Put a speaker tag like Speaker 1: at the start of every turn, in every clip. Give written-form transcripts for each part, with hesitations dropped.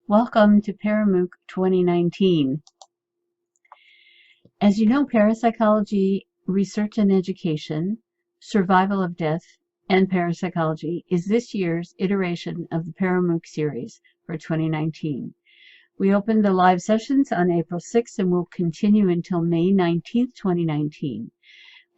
Speaker 1: Welcome to ParaMOOC 2019. As you know, parapsychology, research and education, survival of death, and parapsychology is this year's iteration of the ParaMOOC series for 2019. We opened the live sessions on April 6th and will continue until May 19th, 2019.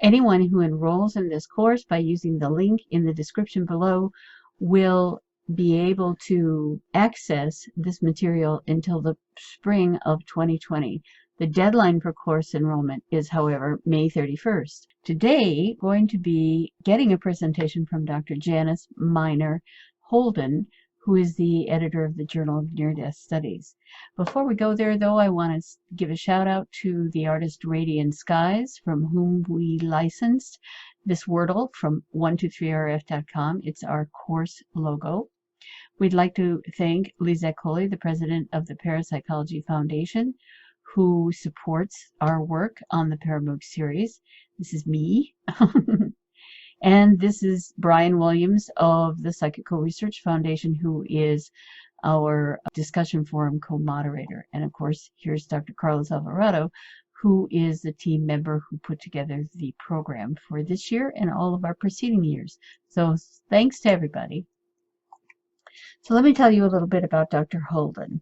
Speaker 1: Anyone who enrolls in this course by using the link in the description below will be able to access this material until the spring of 2020. The deadline for course enrollment is, however, May 31st. Today, we're going to be getting a presentation from Dr. Janice Miner Holden, who is the editor of the Journal of Near-Death Studies. Before we go there, though, I want to give a shout out to the artist Radiant Skies, from whom we licensed this Wordle from 123rf.com. It's our course logo. We'd like to thank Lizette Coley, the president of the Parapsychology Foundation, who supports our work on the ParaMOOC series. This is me. And this is Brian Williams of the Psychical Research Foundation, who is our discussion forum co-moderator. And of course, here's Dr. Carlos Alvarado, who is the team member who put together the program for this year and all of our preceding years. So thanks to everybody. So let me tell you a little bit about Dr. Holden.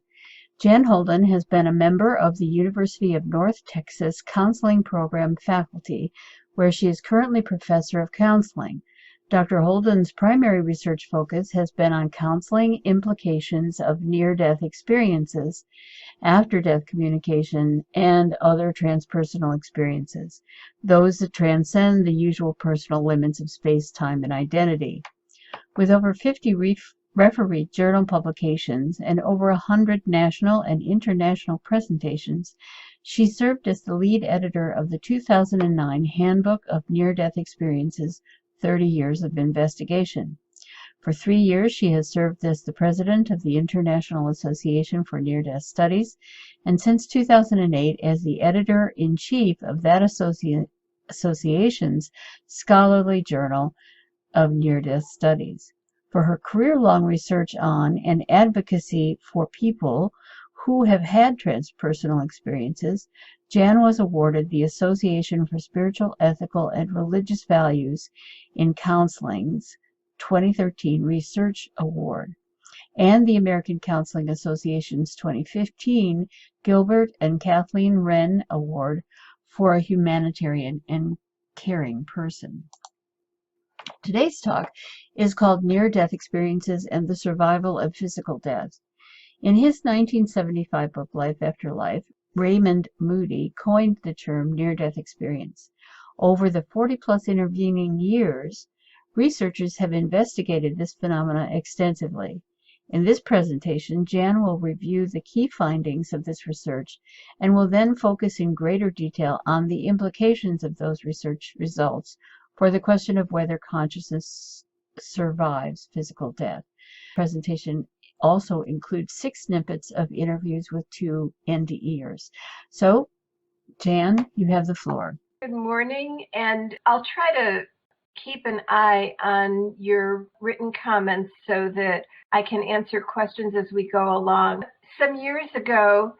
Speaker 1: Jan Holden has been a member of the University of North Texas Counseling Program faculty, where she is currently professor of counseling. Dr. Holden's primary research focus has been on counseling implications of near-death experiences, after-death communication, and other transpersonal experiences, those that transcend the usual personal limits of space, time, and identity. With over 50 refereed journal publications and over 100 national and international presentations, she served as the lead editor of the 2009 Handbook of Near-Death Experiences, 30 Years of Investigation. For 3 years, she has served as the president of the International Association for Near-Death Studies, and since 2008 as the editor-in-chief of that association's scholarly journal of Near-Death Studies. For her career-long research on and advocacy for people who have had transpersonal experiences, Jan was awarded the Association for Spiritual, Ethical, and Religious Values in Counseling's 2013 Research Award, and the American Counseling Association's 2015 Gilbert and Kathleen Wrenn Award for a Humanitarian and Caring Person. Today's talk is called Near-Death Experiences and the Survival of Physical Death. In his 1975 book, Life After Life, Raymond Moody coined the term near-death experience. Over the 40-plus intervening years, researchers have investigated this phenomena extensively. In this presentation, Jan will review the key findings of this research and will then focus in greater detail on the implications of those research results for the question of whether consciousness survives physical death. The presentation also includes 6 snippets of interviews with 2 NDEs. So, Jan, you have the floor.
Speaker 2: Good morning, and I'll try to keep an eye on your written comments so that I can answer questions as we go along. Some years ago,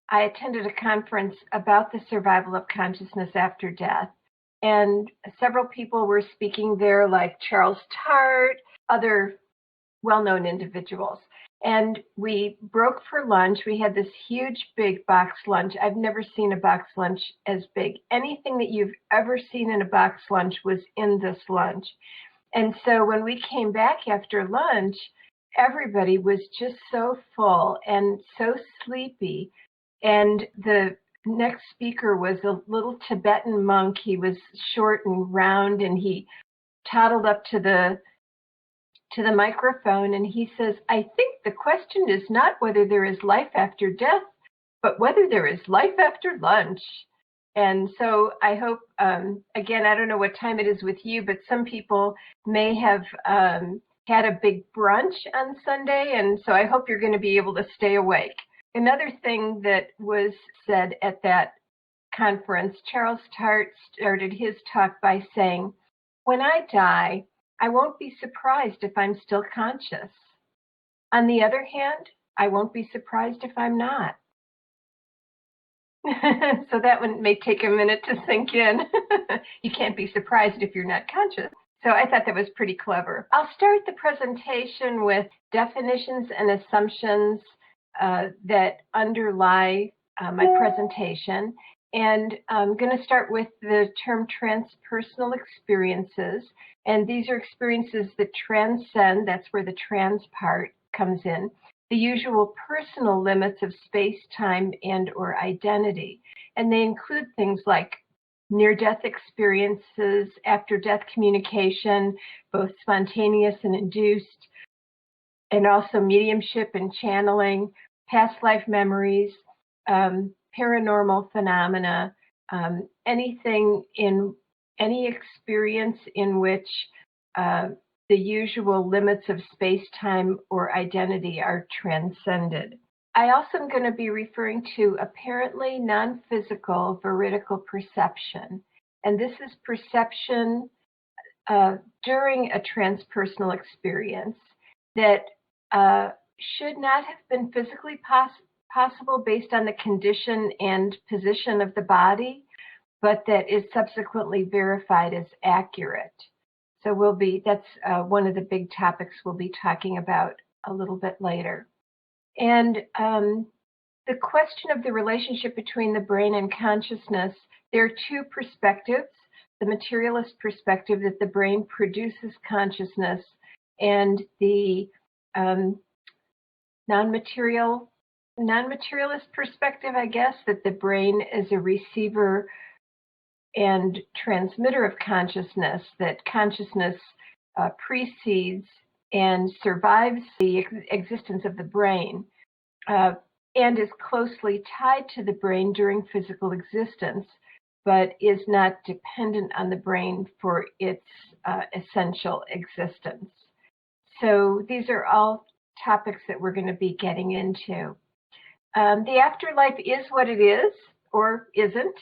Speaker 2: I attended a conference about the survival of consciousness after death. And several people were speaking there, like Charles Tart, other well-known individuals. And we broke for lunch. We had this huge, big box lunch. I've never seen a box lunch as big. Anything that you've ever seen in a box lunch was in this lunch. And so when we came back after lunch, everybody was just so full and so sleepy. And the next speaker was a little Tibetan monk. He was short and round, and he toddled up to the microphone, and he says, "I think the question is not whether there is life after death, but whether there is life after lunch." And so I hope, again, I don't know what time it is with you, but some people may have had a big brunch on Sunday, and so I hope you're going to be able to stay awake. Another thing that was said at that conference, Charles Tart started his talk by saying, "When I die, I won't be surprised if I'm still conscious. On the other hand, I won't be surprised if I'm not. So that one may take a minute to sink in. You can't be surprised if you're not conscious. So I thought that was pretty clever. I'll start the presentation with definitions and assumptions that underlie my presentation. And I'm going to start with the term transpersonal experiences. And these are experiences that transcend, that's where the trans part comes in, the usual personal limits of space, time, and or identity. And they include things like near-death experiences, after-death communication, both spontaneous and induced, and also mediumship and channeling, past life memories, paranormal phenomena, anything in any experience in which the usual limits of space, time, or identity are transcended. I also am going to be referring to apparently non-physical veridical perception. And this is perception during a transpersonal experience that should not have been physically possible based on the condition and position of the body, but that is subsequently verified as accurate. So that's one of the big topics we'll be talking about a little bit later. And the question of the relationship between the brain and consciousness, there are two perspectives: the materialist perspective that the brain produces consciousness, and the non-materialist perspective, I guess, that the brain is a receiver and transmitter of consciousness, that consciousness precedes and survives the existence of the brain and is closely tied to the brain during physical existence, but is not dependent on the brain for its essential existence. So these are all topics that we're going to be getting into. The afterlife is what it is or isn't.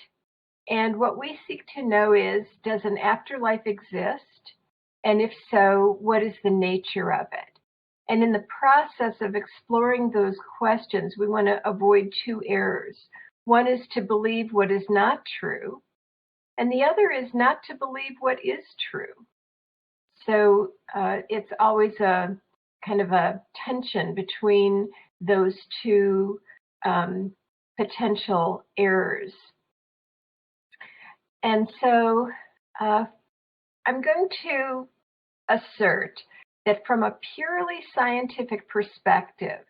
Speaker 2: And what we seek to know is, does an afterlife exist? And if so, what is the nature of it? And in the process of exploring those questions, we want to avoid two errors. One is to believe what is not true, and the other is not to believe what is true. So it's always a kind of a tension between those two potential errors. And so I'm going to assert that from a purely scientific perspective,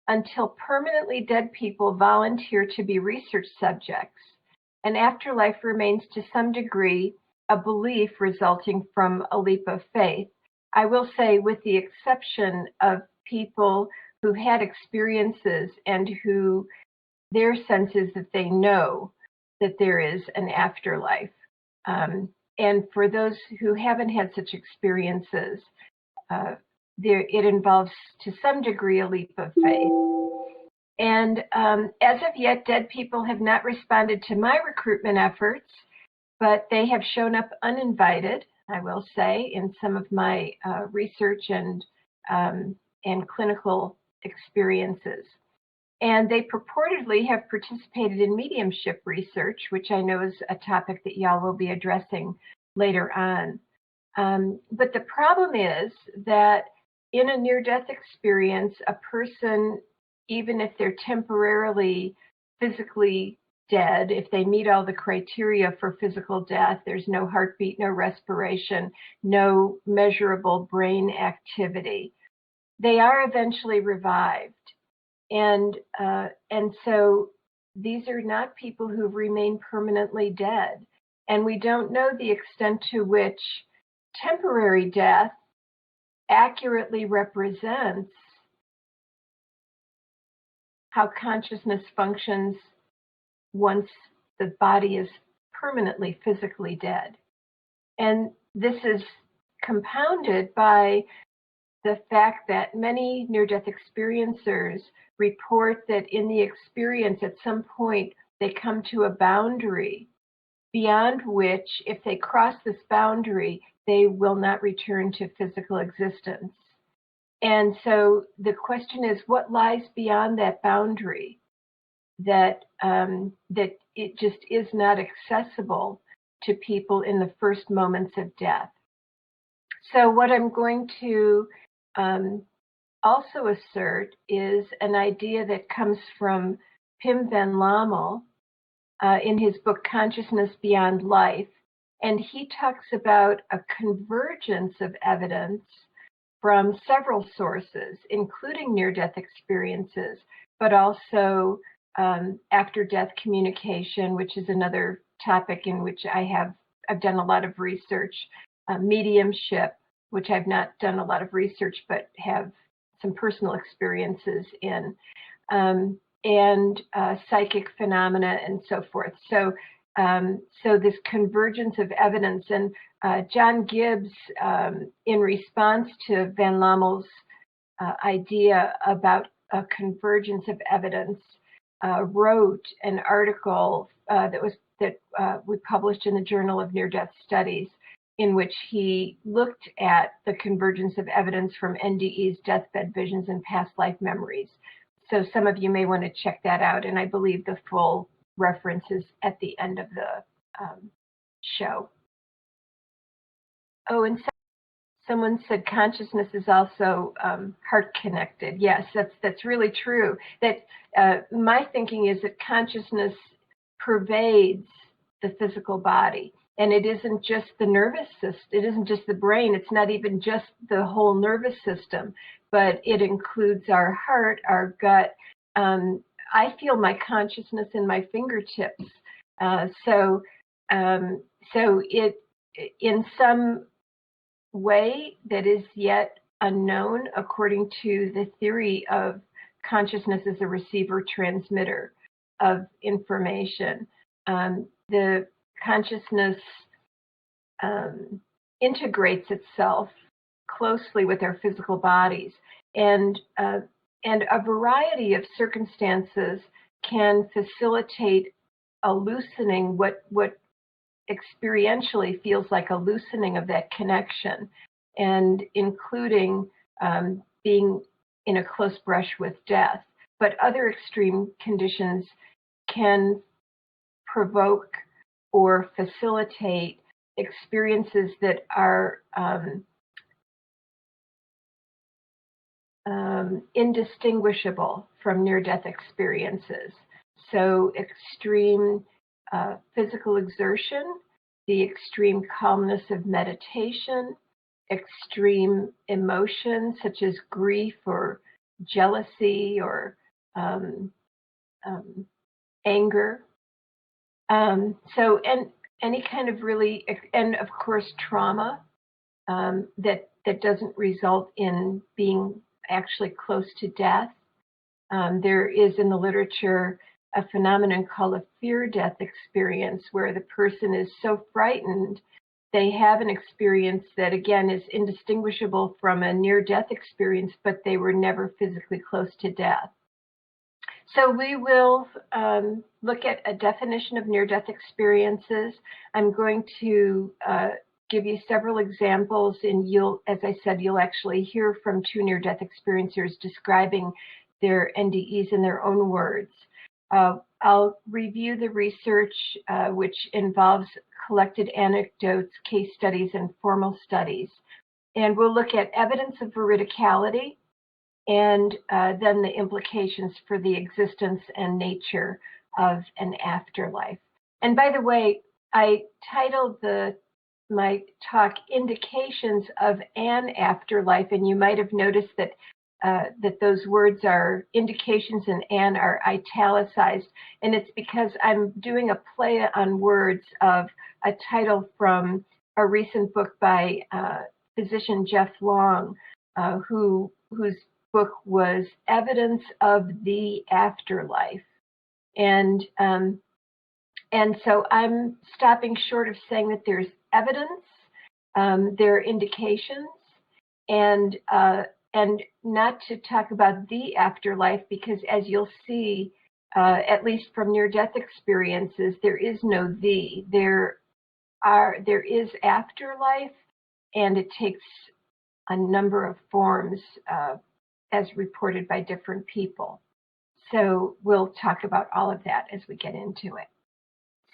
Speaker 2: until permanently dead people volunteer to be research subjects, an afterlife remains to some degree a belief resulting from a leap of faith. I will say, with the exception of people who had experiences and who their sense is that they know that there is an afterlife. And for those who haven't had such experiences, it involves to some degree a leap of faith. And as of yet, dead people have not responded to my recruitment efforts, but they have shown up uninvited, I will say, in some of my research and clinical experiences. And they purportedly have participated in mediumship research, which I know is a topic that y'all will be addressing later on. But the problem is that in a near-death experience, a person, even if they're temporarily physically dead, if they meet all the criteria for physical death, there's no heartbeat, no respiration, no measurable brain activity, they are eventually revived. And so these are not people who've remained permanently dead. And we don't know the extent to which temporary death accurately represents how consciousness functions once the body is permanently physically dead. And this is compounded by the fact that many near-death experiencers report that in the experience, at some point, they come to a boundary beyond which, if they cross this boundary, they will not return to physical existence. And so the question is, what lies beyond that boundary that that it just is not accessible to people in the first moments of death? So what I'm going to also assert is an idea that comes from Pim van Lommel in his book Consciousness Beyond Life. And he talks about a convergence of evidence from several sources, including near-death experiences, but also after-death communication, which is another topic in which I've done a lot of research, mediumship, which I've not done a lot of research, but have some personal experiences in, and psychic phenomena and so forth. So this convergence of evidence, and John Gibbs, in response to Van Lommel's idea about a convergence of evidence, wrote an article that we published in the Journal of Near-Death Studies, in which he looked at the convergence of evidence from NDEs, deathbed visions, and past life memories. So some of you may want to check that out, and I believe the full reference is at the end of the show. Oh, and someone said consciousness is also heart-connected. Yes, that's really true. That my thinking is that consciousness pervades the physical body. And it isn't just the nervous system, it isn't just the brain, it's not even just the whole nervous system, but it includes our heart, our gut. I feel my consciousness in my fingertips. So it, in some way that is yet unknown, according to the theory of consciousness as a receiver transmitter of information, the consciousness integrates itself closely with our physical bodies, and a variety of circumstances can facilitate a loosening, what experientially feels like a loosening of that connection, and including being in a close brush with death. But other extreme conditions can provoke or facilitate experiences that are indistinguishable from near-death experiences. So extreme physical exertion, the extreme calmness of meditation, extreme emotions such as grief or jealousy or anger. And any kind of really, and of course trauma that doesn't result in being actually close to death. There is in the literature a phenomenon called a fear-death experience, where the person is so frightened they have an experience that, again, is indistinguishable from a near-death experience, but they were never physically close to death. So we will look at a definition of near-death experiences. I'm going to give you several examples, and as I said, you'll actually hear from two near-death experiencers describing their NDEs in their own words. I'll review the research, which involves collected anecdotes, case studies, and formal studies. And we'll look at evidence of veridicality, and then the implications for the existence and nature of an afterlife. And by the way, I titled my talk Indications of an Afterlife, and you might have noticed that those words are indications and an are italicized, and it's because I'm doing a play on words of a title from a recent book by physician Jeff Long, whose book was Evidence of the Afterlife. And so I'm stopping short of saying that there's evidence, there are indications, and not to talk about the afterlife, because as you'll see, at least from near-death experiences, there is no the. There is afterlife, and it takes a number of forms as reported by different people. So we'll talk about all of that as we get into it.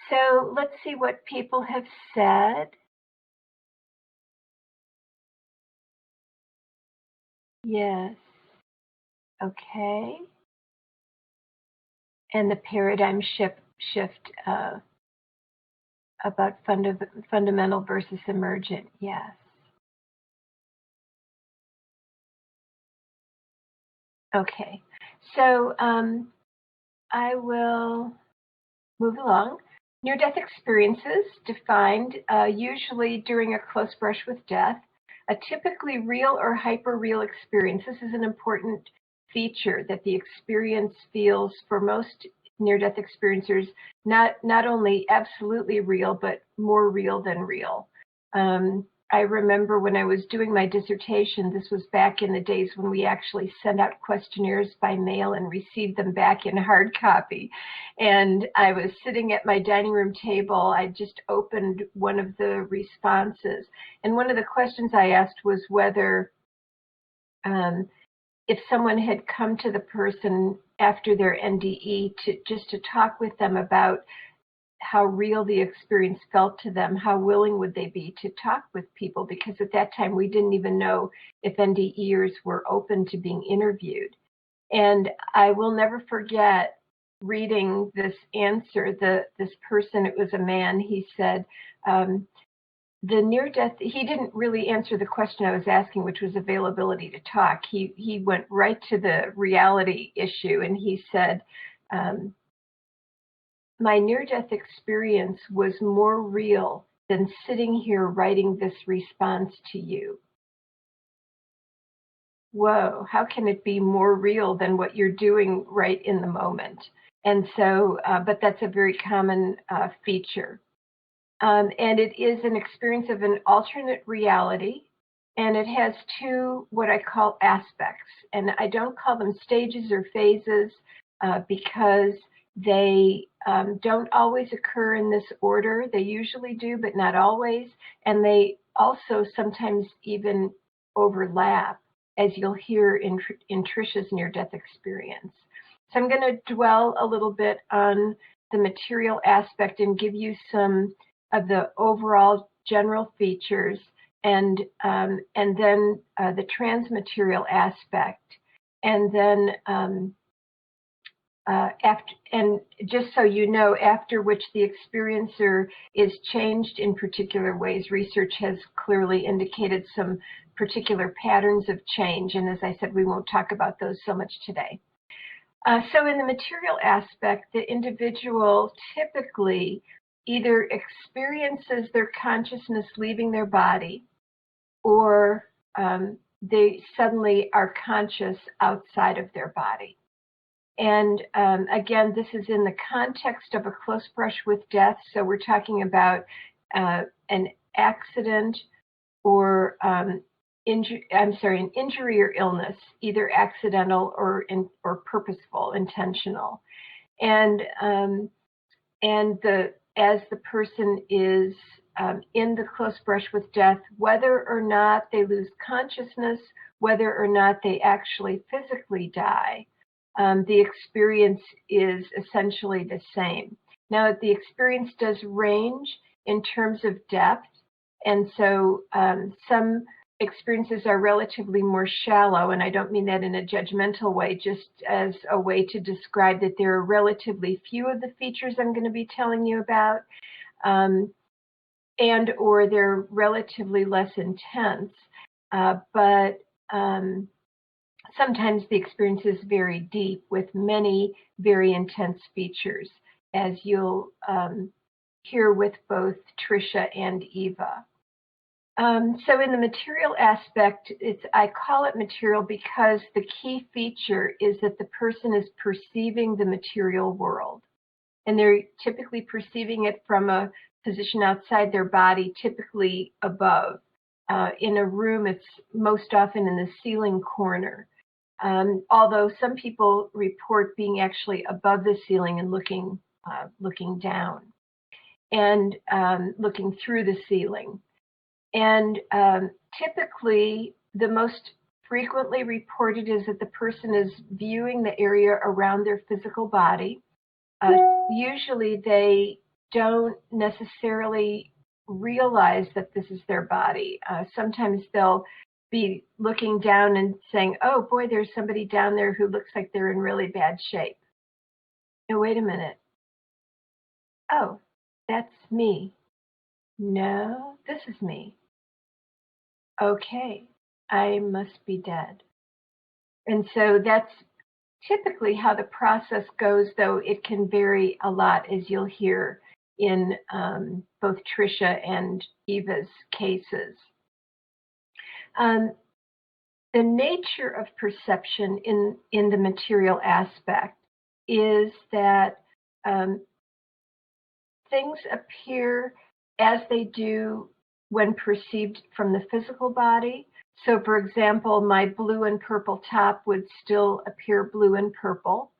Speaker 2: So let's see what people have said. Yes. Okay. And the paradigm shift about fundamental versus emergent. Yes. Okay. So I will move along. Near-death experiences defined usually during a close brush with death. A typically real or hyper-real experience. This is an important feature that the experience feels for most near-death experiencers, not only absolutely real, but more real than real. I remember when I was doing my dissertation, this was back in the days when we actually sent out questionnaires by mail and received them back in hard copy. And I was sitting at my dining room table. I just opened one of the responses. And one of the questions I asked was whether if someone had come to the person after their NDE to talk with them about how real the experience felt to them, how willing would they be to talk with people? Because at that time, we didn't even know if NDEers were open to being interviewed. And I will never forget reading this answer. This person, it was a man, he said, the near-death, he didn't really answer the question I was asking, which was availability to talk. He went right to the reality issue, and he said, my near-death experience was more real than sitting here writing this response to you. Whoa, how can it be more real than what you're doing right in the moment? And so, but that's a very common feature. And it is an experience of an alternate reality, and it has two, what I call aspects. And I don't call them stages or phases because they don't always occur in this order. They usually do, but not always. And they also sometimes even overlap, as you'll hear in Trisha's near-death experience. So I'm going to dwell a little bit on the material aspect and give you some of the overall general features, and then the transmaterial aspect, and then and just so you know, after which the experiencer is changed in particular ways. Research has clearly indicated some particular patterns of change, and as I said, we won't talk about those so much today. So in the material aspect, the individual typically either experiences their consciousness leaving their body, or they suddenly are conscious outside of their body. And again, this is in the context of a close brush with death. So we're talking about an accident or an injury or illness, either accidental or purposeful, intentional. And as the person is in the close brush with death, whether or not they lose consciousness, whether or not they actually physically die, the experience is essentially the same. Now, the experience does range in terms of depth, and so some experiences are relatively more shallow, and I don't mean that in a judgmental way, just as a way to describe that there are relatively few of the features I'm going to be telling you about, and or they're relatively less intense, but sometimes the experience is very deep with many very intense features, as you'll hear with both Trisha and Eva. So in the material aspect, I call it material because the key feature is that the person is perceiving the material world. And they're typically perceiving it from a position outside their body, typically above. In a room, it's most often in the ceiling corner. Although some people report being actually above the ceiling and looking down and looking through the ceiling. And typically the most frequently reported is that the person is viewing the area around their physical body. Usually they don't necessarily realize that this is their body. Sometimes they'll be looking down and saying, oh boy, there's somebody down there who looks like they're in really bad shape. No, wait a minute. Oh, that's me. No, this is me. Okay, I must be dead. And so that's typically how the process goes, though it can vary a lot, as you'll hear in both Trisha and Eva's cases. The nature of perception in the material aspect is that things appear as they do when perceived from the physical body. So, for example, my blue and purple top would still appear blue and purple.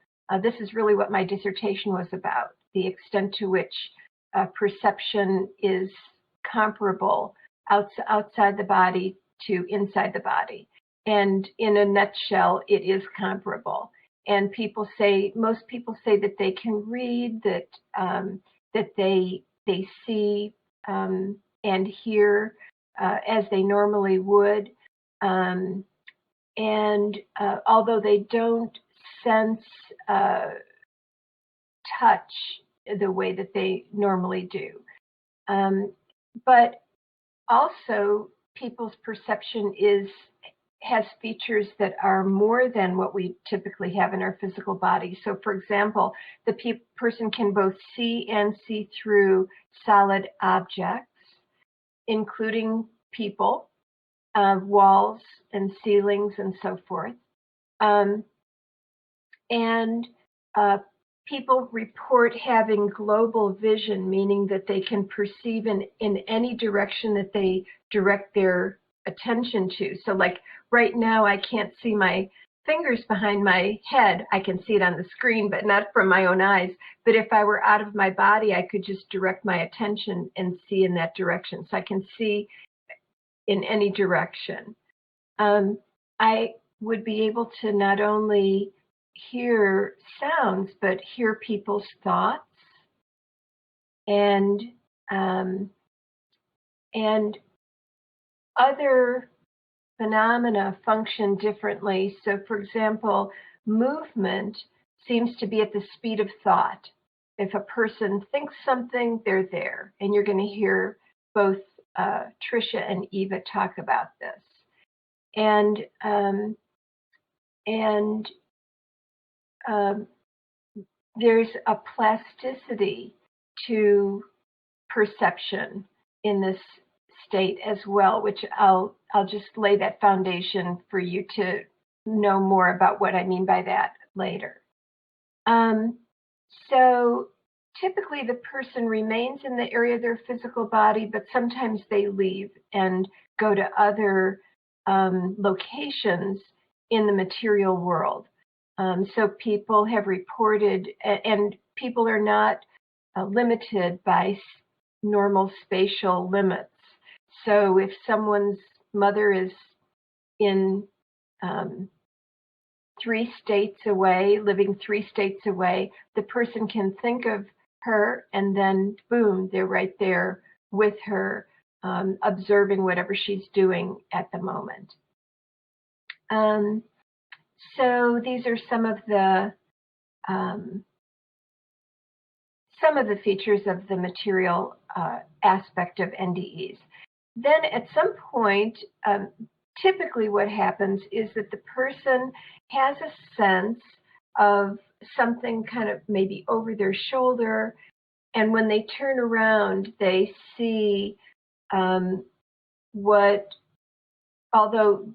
Speaker 2: This is really what my dissertation was about, the extent to which perception is comparable outside the body to inside the body. And in a nutshell, it is comparable. And most people say that they can read, that they see and hear as they normally would. And although they don't sense touch the way that they normally do. But also people's perception has features that are more than what we typically have in our physical body. So for example, the person can both see and see through solid objects, including people, walls and ceilings and so forth. People report having global vision, meaning that they can perceive in any direction that they direct their attention to. So like right now, I can't see my fingers behind my head. I can see it on the screen, but not from my own eyes. But if I were out of my body, I could just direct my attention and see in that direction. So I can see in any direction. I would be able to not only hear sounds, but hear people's thoughts and other phenomena function differently. So for example, movement seems to be at the speed of thought. If a person thinks something, they're there. And you're going to hear both Trisha and Eva talk about this. And there's a plasticity to perception in this state as well, which I'll just lay that foundation for you to know more about what I mean by that later. So typically the person remains in the area of their physical body, but sometimes they leave and go to other locations in the material world. So people have reported, and people are not limited by normal spatial limits. So if someone's mother is in 3 states away, living 3 states away, the person can think of her and then boom, they're right there with her, observing whatever she's doing at the moment. So these are some of the features of the material aspect of NDEs. Then at some point, typically what happens is that the person has a sense of something kind of maybe over their shoulder, and when they turn around, they see although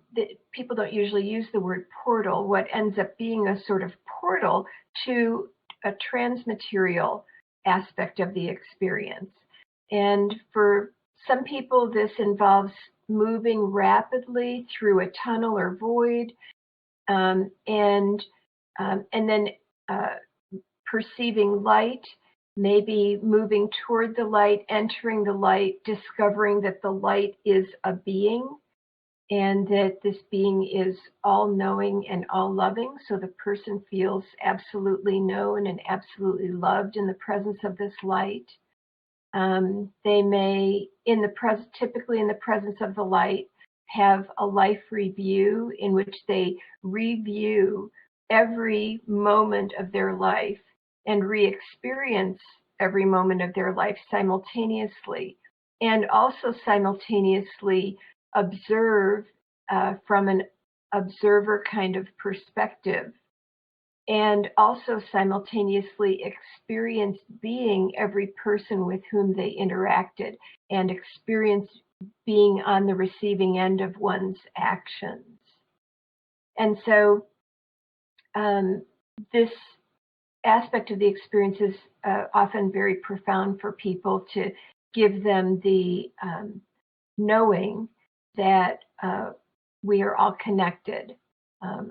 Speaker 2: people don't usually use the word portal, what ends up being a sort of portal to a transmaterial aspect of the experience. And for some people, this involves moving rapidly through a tunnel or void, and then perceiving light, maybe moving toward the light, entering the light, discovering that the light is a being, and that this being is all-knowing and all-loving, so the person feels absolutely known and absolutely loved in the presence of this light. They may, typically in the presence of the light, have a life review in which they review every moment of their life and re-experience every moment of their life simultaneously, and also simultaneously observe from an observer kind of perspective, and also simultaneously experience being every person with whom they interacted and experience being on the receiving end of one's actions. And so this aspect of the experience is often very profound for people, to give them the knowing that we are all connected.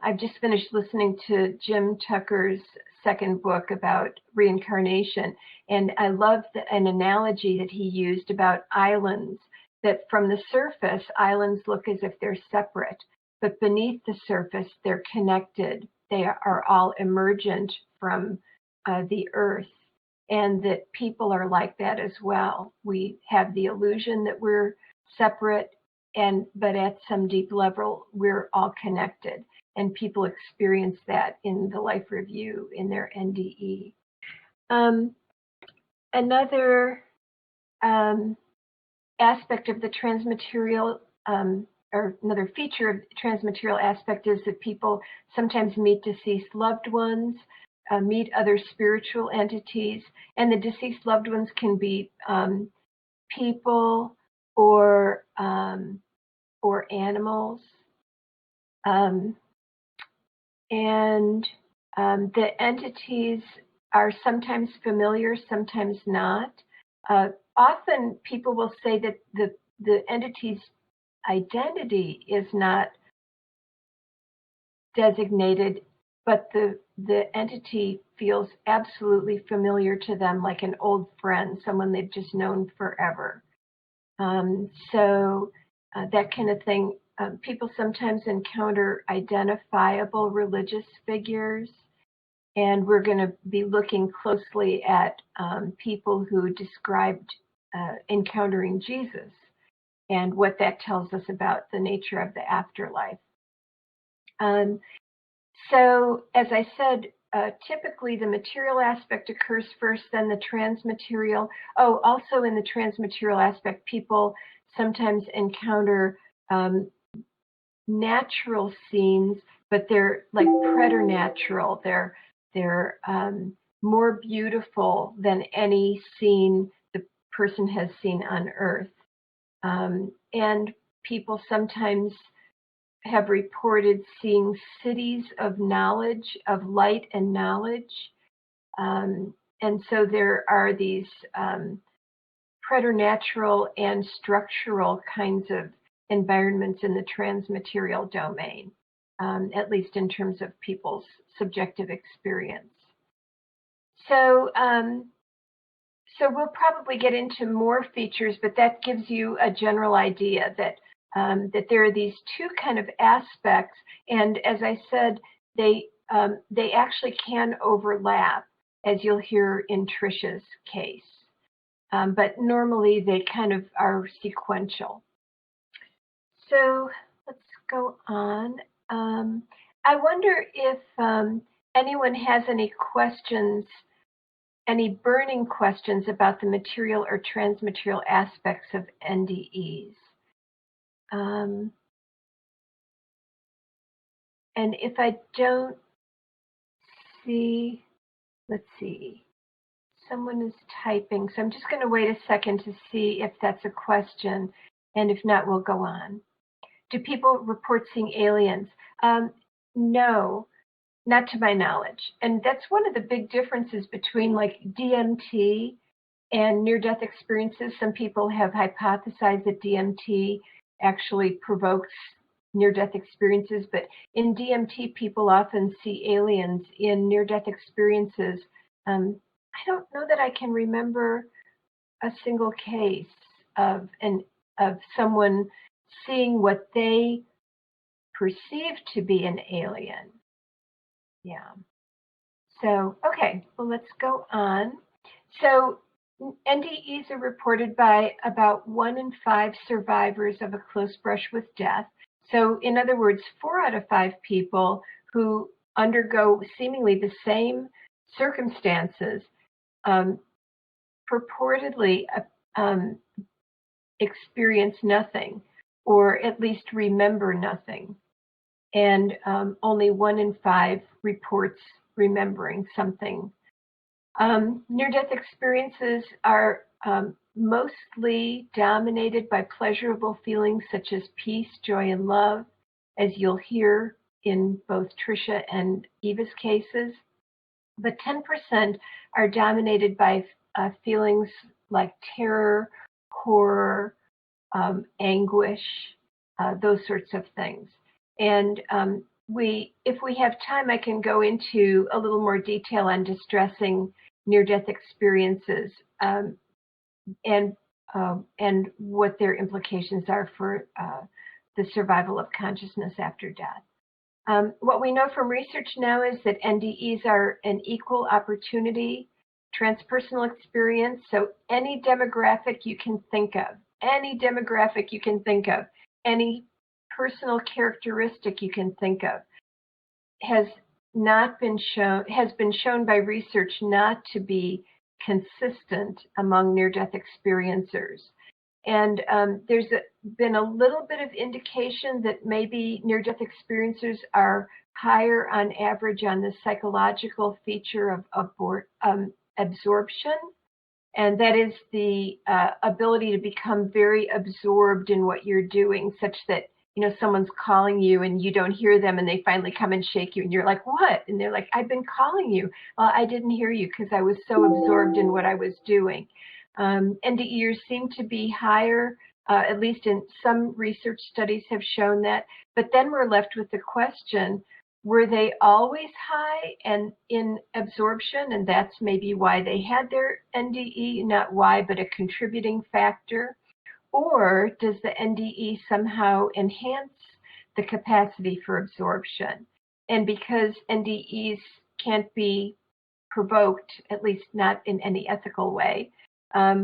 Speaker 2: I've just finished listening to Jim Tucker's second book about reincarnation, and I love an analogy that he used about islands, that from the surface, islands look as if they're separate, but beneath the surface, they're connected. They are all emergent from the earth, and that people are like that as well. We have the illusion that we're separate, but at some deep level, we're all connected. And people experience that in the life review, in their NDE. Another aspect of the transmaterial, or another feature of the transmaterial aspect, is that people sometimes meet deceased loved ones, meet other spiritual entities, and the deceased loved ones can be people or animals. The entities are sometimes familiar, sometimes not. Often people will say that the entity's identity is not designated, but the entity feels absolutely familiar to them, like an old friend, someone they've just known forever. That kind of thing. People sometimes encounter identifiable religious figures, and we're going to be looking closely at people who described encountering Jesus and what that tells us about the nature of the afterlife. So, as I said, typically the material aspect occurs first, then the transmaterial. Oh, also in the transmaterial aspect, people sometimes encounter natural scenes, but they're like preternatural. They're more beautiful than any scene the person has seen on Earth. And people sometimes have reported seeing cities of knowledge, of light and knowledge. And so there are these preternatural and structural kinds of environments in the transmaterial domain, at least in terms of people's subjective experience. So we'll probably get into more features, but that gives you a general idea that there are these two kind of aspects, and as I said, they actually can overlap, as you'll hear in Trisha's case. But normally they kind of are sequential. So let's go on. I wonder if anyone has any questions, any burning questions about the material or transmaterial aspects of NDEs. And if I don't see, let's see, someone is typing, so I'm just going to wait a second to see if that's a question, and if not, we'll go on. Do people report seeing aliens? No, not to my knowledge. And that's one of the big differences between like DMT and near-death experiences. Some people have hypothesized that DMT actually provokes near-death experiences, but in DMT, people often see aliens. In near-death experiences, I don't know that I can remember a single case of someone seeing what they perceive to be an alien. Yeah. So, okay, well, let's go on. So NDEs are reported by about 1 in 5 survivors of a close brush with death. So in other words, 4 out of 5 people who undergo seemingly the same circumstances purportedly experience nothing, or at least remember nothing. And only 1 in 5 reports remembering something. Near-death experiences are mostly dominated by pleasurable feelings such as peace, joy, and love, as you'll hear in both Trisha and Eva's cases. But 10% are dominated by feelings like terror, horror, anguish, those sorts of things. And if we have time, I can go into a little more detail on distressing near-death experiences and what their implications are for the survival of consciousness after death. What we know from research now is that NDEs are an equal opportunity transpersonal experience. So any demographic you can think of, any personal characteristic you can think of has been shown by research not to be consistent among near-death experiencers. And there's been a little bit of indication that maybe near-death experiencers are higher on average on the psychological feature of absorption. And that is the ability to become very absorbed in what you're doing, such that, someone's calling you and you don't hear them and they finally come and shake you and you're like, what? And they're like, I've been calling you. Well, I didn't hear you because I was so absorbed in what I was doing. NDEs seem to be higher, at least in some research studies have shown that. But then we're left with the question, were they always high and in absorption? And that's maybe why they had their NDE, not why, but a contributing factor. Or does the NDE somehow enhance the capacity for absorption? And because NDEs can't be provoked, at least not in any ethical way,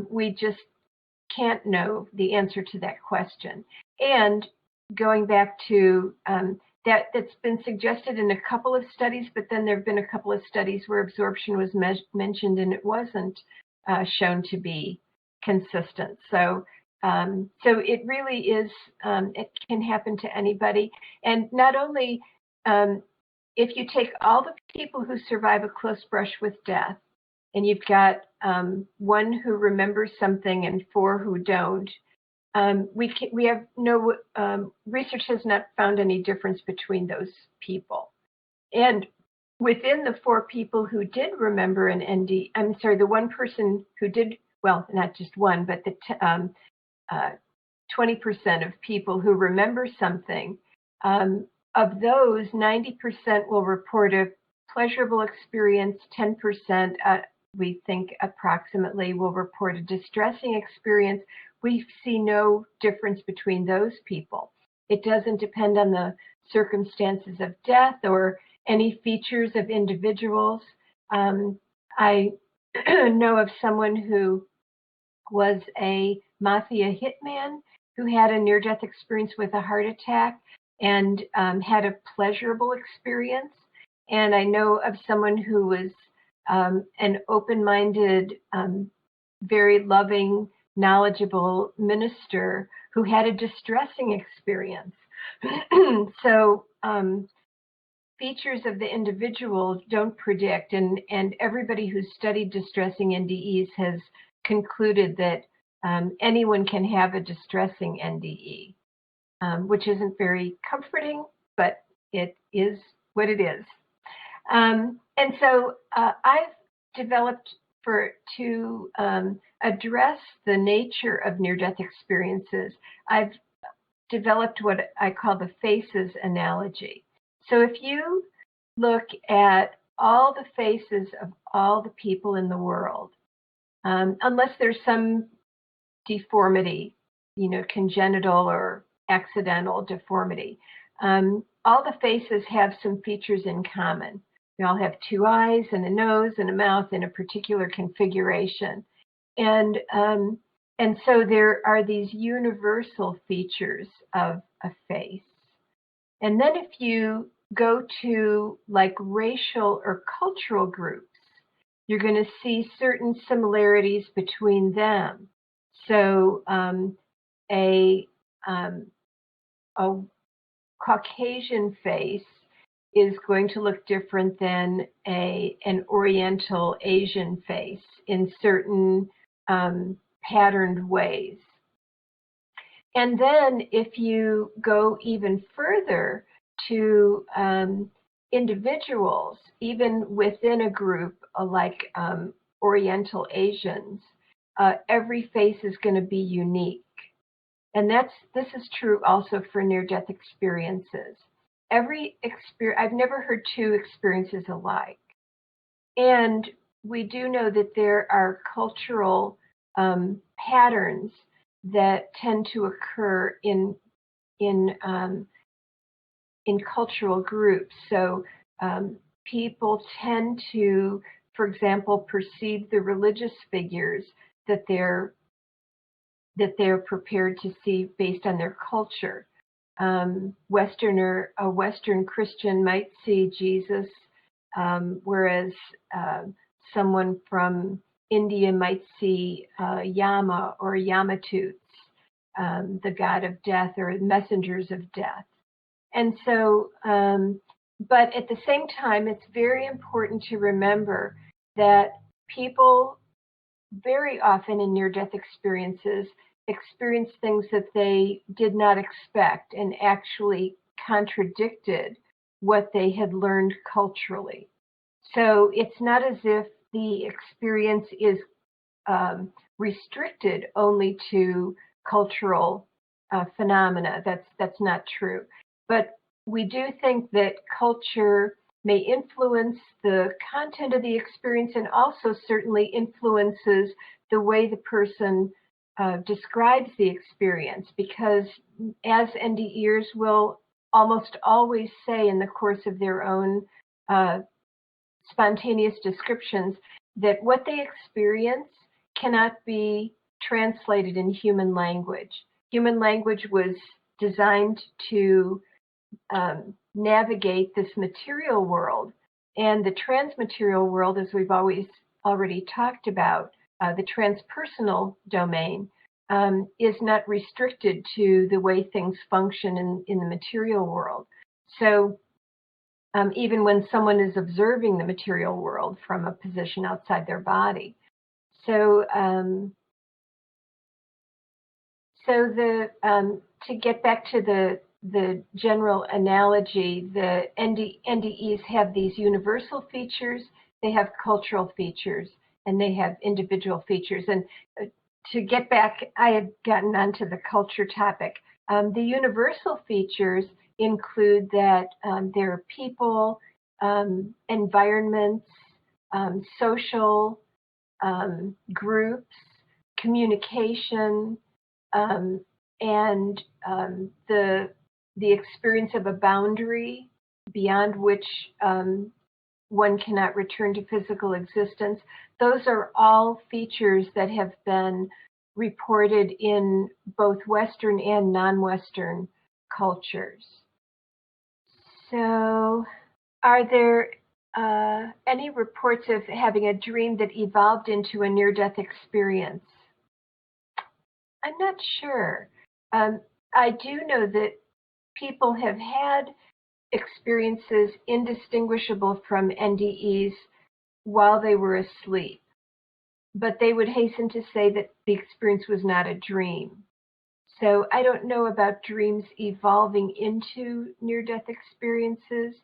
Speaker 2: we just can't know the answer to that question. And going back to that's been suggested in a couple of studies, but then there have been a couple of studies where absorption was mentioned and it wasn't shown to be consistent. So it really is, it can happen to anybody. And not only, if you take all the people who survive a close brush with death, and you've got 1 who remembers something and 4 who don't, we have no, research has not found any difference between those people. And within the 4 people who did remember an ND, I'm sorry, the 1 person who did, well, not just 1, but the 20% of people who remember something, of those, 90% will report a pleasurable experience, 10%, we think approximately, will report a distressing experience. We see no difference between those people. It doesn't depend on the circumstances of death or any features of individuals. I know of someone who was a mafia hitman who had a near-death experience with a heart attack and had a pleasurable experience. And I know of someone who was an open-minded, very loving, knowledgeable minister who had a distressing experience. So features of the individual don't predict, and everybody who's studied distressing NDEs has concluded that anyone can have a distressing NDE, which isn't very comforting, but it is what it is. And so I've developed to address the nature of near-death experiences, I've developed what I call the faces analogy. So if you look at all the faces of all the people in the world, unless there's some deformity, congenital or accidental deformity. All the faces have some features in common. They all have two eyes and a nose and a mouth in a particular configuration. And so there are these universal features of a face. And then if you go to like racial or cultural groups, you're going to see certain similarities between them. So a Caucasian face is going to look different than an Oriental Asian face in certain patterned ways. And then if you go even further to individuals, even within a group like Oriental Asians, every face is going to be unique. And this is true also for near-death experiences. I've never heard two experiences alike. And we do know that there are cultural patterns that tend to occur in cultural groups. So people tend to, for example, perceive the religious figures that they're prepared to see based on their culture. A Western Christian might see Jesus, whereas someone from India might see Yama or Yamatoots, the god of death or messengers of death. And so, but at the same time, it's very important to remember that people very often in near-death experiences experience things that they did not expect and actually contradicted what they had learned culturally. So it's not as if the experience is restricted only to cultural phenomena. That's not true. But we do think that culture may influence the content of the experience and also certainly influences the way the person describes the experience, because as NDEs will almost always say in the course of their own spontaneous descriptions that what they experience cannot be translated in human language. Human language was designed to navigate this material world, and the transmaterial world, as we've already talked about, the transpersonal domain is not restricted to the way things function in the material world. So even when someone is observing the material world from a position outside their body. So to get back to the general analogy, the NDEs have these universal features, they have cultural features, and they have individual features. And to get back, I had gotten onto the culture topic. The universal features include that there are people, environments, social groups, communication, and the experience of a boundary beyond which one cannot return to physical existence. Those are all features that have been reported in both Western and non-Western cultures. So, are there any reports of having a dream that evolved into a near-death experience? I'm not sure. I do know that people have had experiences indistinguishable from NDEs while they were asleep, but they would hasten to say that the experience was not a dream. So I don't know about dreams evolving into near-death experiences,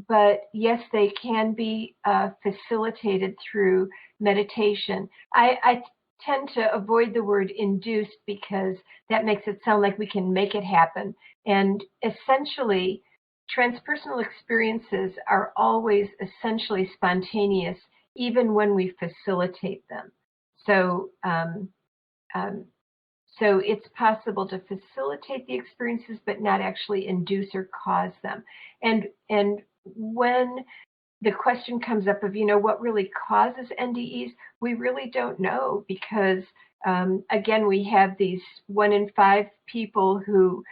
Speaker 2: but yes, they can be facilitated through meditation. I tend to avoid the word induced because that makes it sound like we can make it happen. And essentially, transpersonal experiences are always essentially spontaneous, even when we facilitate them. So, So it's possible to facilitate the experiences, but not actually induce or cause them. And when the question comes up of, what really causes NDEs, we really don't know, because again, we have these 1 in 5 people who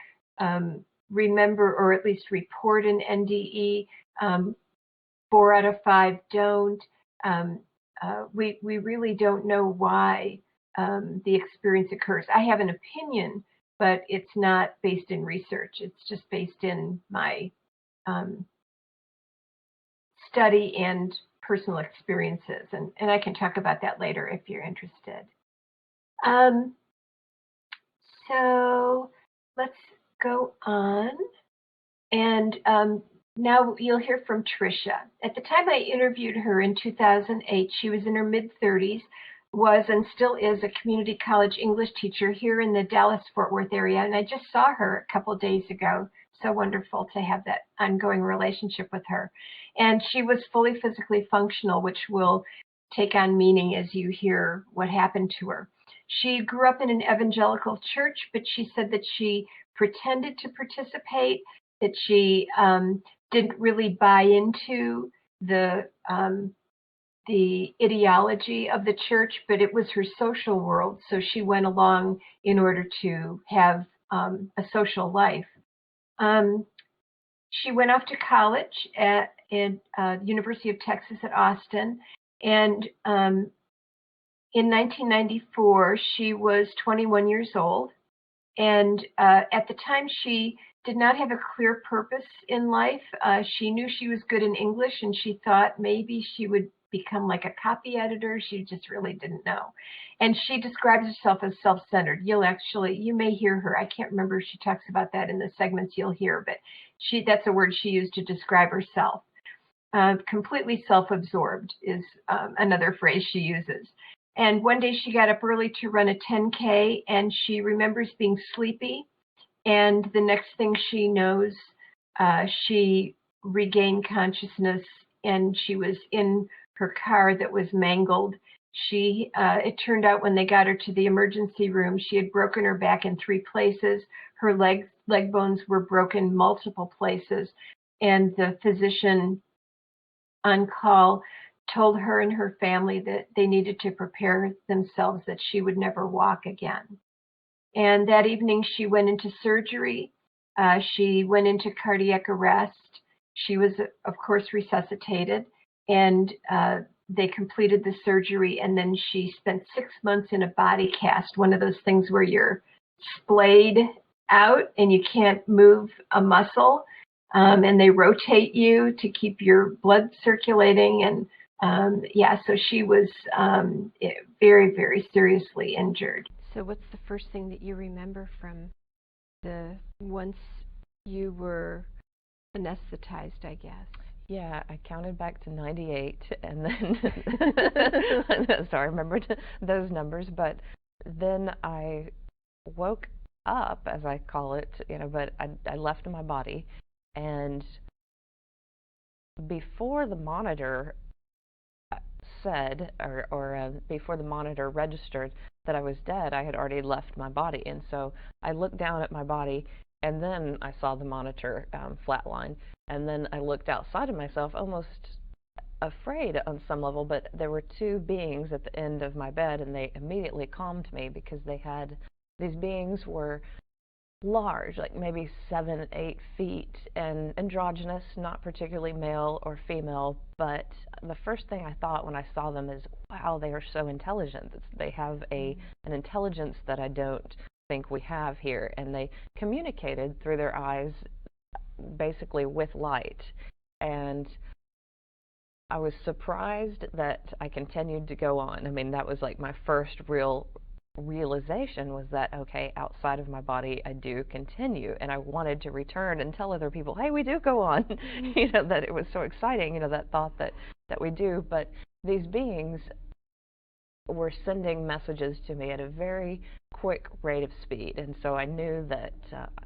Speaker 2: remember or at least report an NDE. 4 out of 5 don't. We really don't know why the experience occurs. I have an opinion, but it's not based in research. It's just based in my study and personal experiences. And I can talk about that later if you're interested. So let's go on. And now you'll hear from Trisha. At the time I interviewed her in 2008, she was in her mid-30s, was and still is a community college English teacher here in the Dallas-Fort Worth area. And I just saw her a couple of days ago. So wonderful to have that ongoing relationship with her. And she was fully physically functional, which will take on meaning as you hear what happened to her. She grew up in an evangelical church, but she said that she pretended to participate, that she didn't really buy into the ideology of the church, but it was her social world. So she went along in order to have a social life. She went off to college at University of Texas at Austin, and in 1994, she was 21 years old. And at the time, she did not have a clear purpose in life. She knew she was good in English, and she thought maybe she would become like a copy editor. She just really didn't know. And she describes herself as self-centered. You may hear her. I can't remember if she talks about that in the segments you'll hear, but that's a word she used to describe herself. Completely self-absorbed is another phrase she uses. And one day she got up early to run a 10K, and she remembers being sleepy. And the next thing she knows, she regained consciousness, and she was in her car that was mangled. It turned out when they got her to the emergency room, she had broken her back in 3 places. Her leg bones were broken multiple places. And the physician on call told her and her family that they needed to prepare themselves, that she would never walk again. And that evening she went into surgery. She went into cardiac arrest. She was, of course, resuscitated, and they completed the surgery. And then she spent 6 months in a body cast, one of those things where you're splayed out and you can't move a muscle. And they rotate you to keep your blood circulating. And so she was very, very seriously injured. So what's the first thing that you remember from once you were anesthetized, I guess?
Speaker 3: Yeah, I counted back to 98, and then, so I remembered those numbers, but then I woke up, as I call it, but I left my body, and before the monitor said, or before the monitor registered that I was dead, I had already left my body. And so I looked down at my body, and then I saw the monitor flatline. And then I looked outside of myself, almost afraid on some level, but there were 2 beings at the end of my bed, and they immediately calmed me, because these beings were large, like maybe 7, 8 feet, and androgynous, not particularly male or female. But the first thing I thought when I saw them is, wow, they are so intelligent. They have an intelligence that I don't think we have here. And they communicated through their eyes, basically with light. And I was surprised that I continued to go on. I mean, that was like my first realization, was that, okay, outside of my body I do continue. And I wanted to return and tell other people, hey, we do go on. That it was so exciting, that thought that we do. But these beings were sending messages to me at a very quick rate of speed, and so I knew that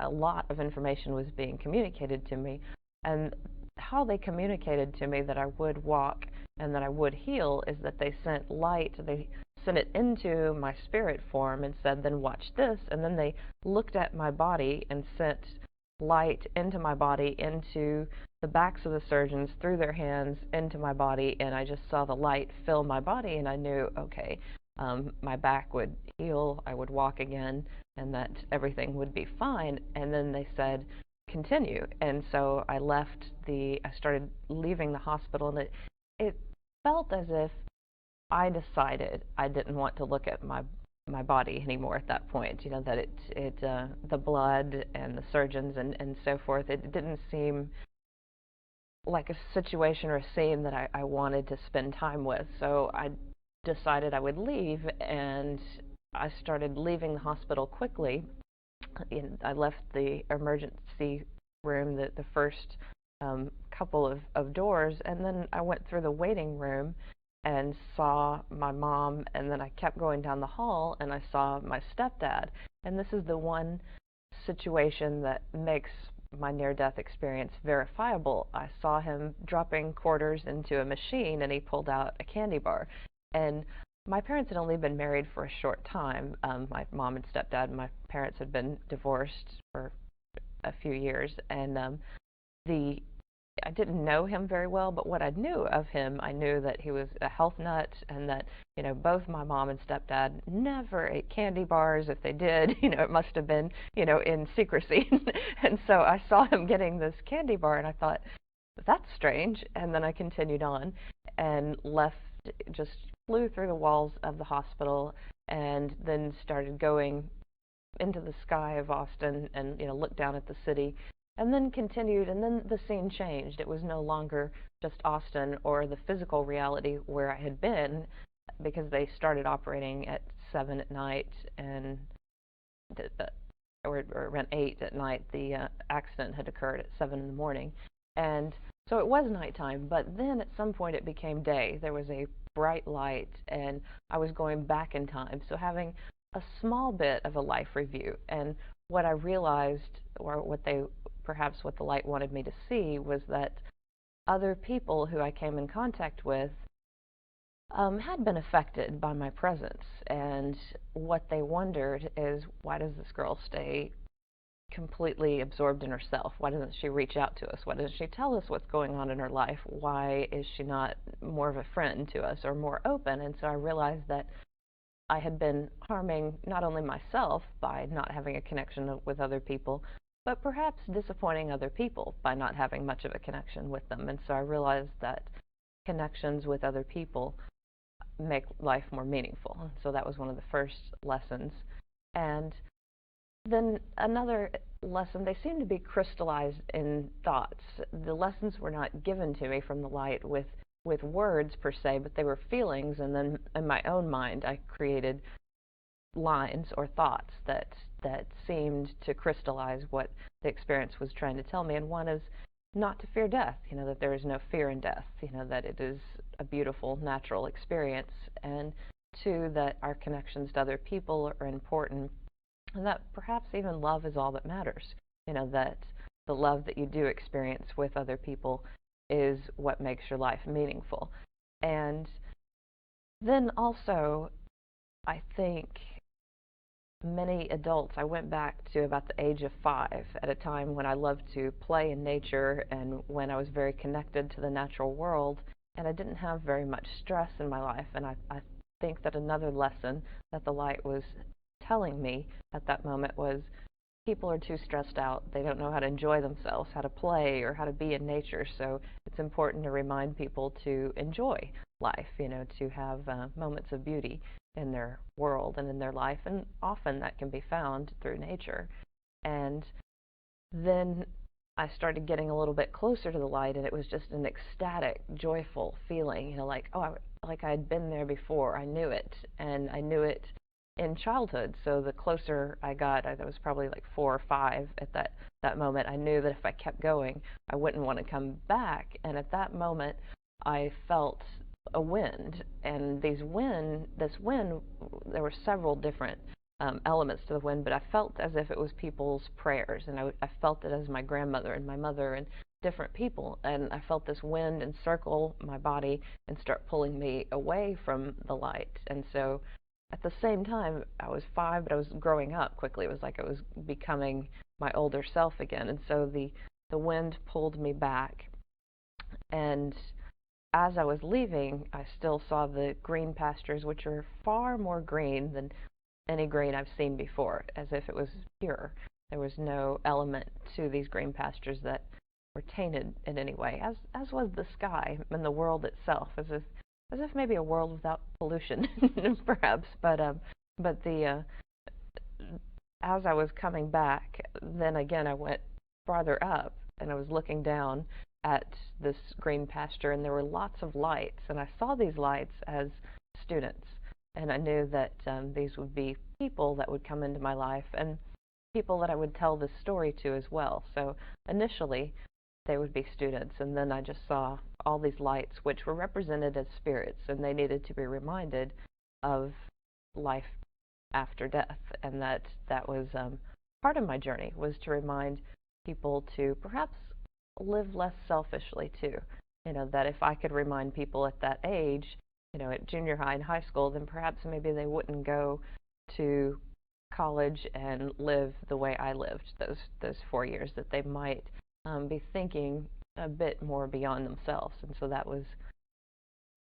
Speaker 3: a lot of information was being communicated to me. And how they communicated to me that I would walk and that I would heal is that they sent light, they sent it into my spirit form and said, then watch this. And then they looked at my body and sent light into my body, into the backs of the surgeons, through their hands into my body, and I just saw the light fill my body, and I knew, okay, my back would heal, I would walk again, and that everything would be fine. And then they said, continue. And so I started leaving the hospital, and it felt as if I decided I didn't want to look at my body anymore at that point. You know, that the blood and the surgeons and so forth, it didn't seem like a situation or a scene that I wanted to spend time with. So I decided I would leave, and I started leaving the hospital quickly. I left the emergency room, the first couple of doors, and then I went through the waiting room and saw my mom, and then I kept going down the hall and I saw my stepdad. And this is the one situation that makes my near-death experience verifiable. I saw him dropping quarters into a machine, and he pulled out a candy bar. And my parents had only been married for a short time. My mom and stepdad, my parents had been divorced for a few years, and I didn't know him very well, but what I knew of him, I knew that he was a health nut, and that, you know, both my mom and stepdad never ate candy bars. If they did, you know, it must have been, you know, in secrecy. And so I saw him getting this candy bar, and I thought, that's strange. And then I continued on and left, just flew through the walls of the hospital, and then started going into the sky of Austin and, you know, looked down at the city. And then continued, and then the scene changed. It was no longer just Austin or the physical reality where I had been, because they started operating at 7 at night, and or around 8 at night. The accident had occurred at 7 in the morning, and so it was nighttime. But then at some point it became day. There was a bright light, and I was going back in time. So having a small bit of a life review, and what I realized, or perhaps what the light wanted me to see, was that other people who I came in contact with had been affected by my presence. And what they wondered is, why does this girl stay completely absorbed in herself? Why doesn't she reach out to us? Why doesn't she tell us what's going on in her life? Why is she not more of a friend to us, or more open? And so I realized that I had been harming not only myself by not having a connection with other people, but perhaps disappointing other people by not having much of a connection with them. And so I realized that connections with other people make life more meaningful. And so that was one of the first lessons. And then another lesson, they seemed to be crystallized in thoughts. The lessons were not given to me from the light with words per se, but they were feelings. And then in my own mind, I created lines or thoughts that seemed to crystallize what the experience was trying to tell me. And one is not to fear death, you know, that there is no fear in death, you know, that it is a beautiful natural experience. And two, that our connections to other people are important, and that perhaps even love is all that matters, you know, that the love that you do experience with other people is what makes your life meaningful. And then also, I think many adults, I went back to about the age of 5, at a time when I loved to play in nature and when I was very connected to the natural world, and I didn't have very much stress in my life. And I think that another lesson that the light was telling me at that moment was, people are too stressed out. They don't know how to enjoy themselves, how to play, or how to be in nature. So it's important to remind people to enjoy life, you know, to have moments of beauty in their world and in their life, and often that can be found through nature. And then I started getting a little bit closer to the light, and it was just an ecstatic, joyful feeling, you know, like, oh, like I had been there before. I knew it, and I knew it in childhood. So the closer I got, I was probably like 4 or 5 at that moment. I knew that if I kept going, I wouldn't want to come back. And at that moment, I felt a wind, and this wind, there were several different elements to the wind, but I felt as if it was people's prayers, and I felt it as my grandmother and my mother and different people, and I felt this wind encircle my body and start pulling me away from the light. And so at the same time, I was 5, but I was growing up quickly. It was like I was becoming my older self again. And so the wind pulled me back. And as I was leaving, I still saw the green pastures, which are far more green than any green I've seen before, as if it was pure. There was no element to these green pastures that were tainted in any way, as was the sky and the world itself, as if maybe a world without pollution, perhaps. But as I was coming back, then again I went farther up, and I was looking down at this green pasture, and there were lots of lights, and I saw these lights as students, and I knew that these would be people that would come into my life, and people that I would tell this story to as well. So initially they would be students, and then I just saw all these lights, which were represented as spirits, and they needed to be reminded of life after death, and that was part of my journey, was to remind people to perhaps live less selfishly too. That if I could remind people at that age, at junior high and high school, then perhaps maybe they wouldn't go to college and live the way I lived those 4 years, that they might be thinking a bit more beyond themselves. And so that was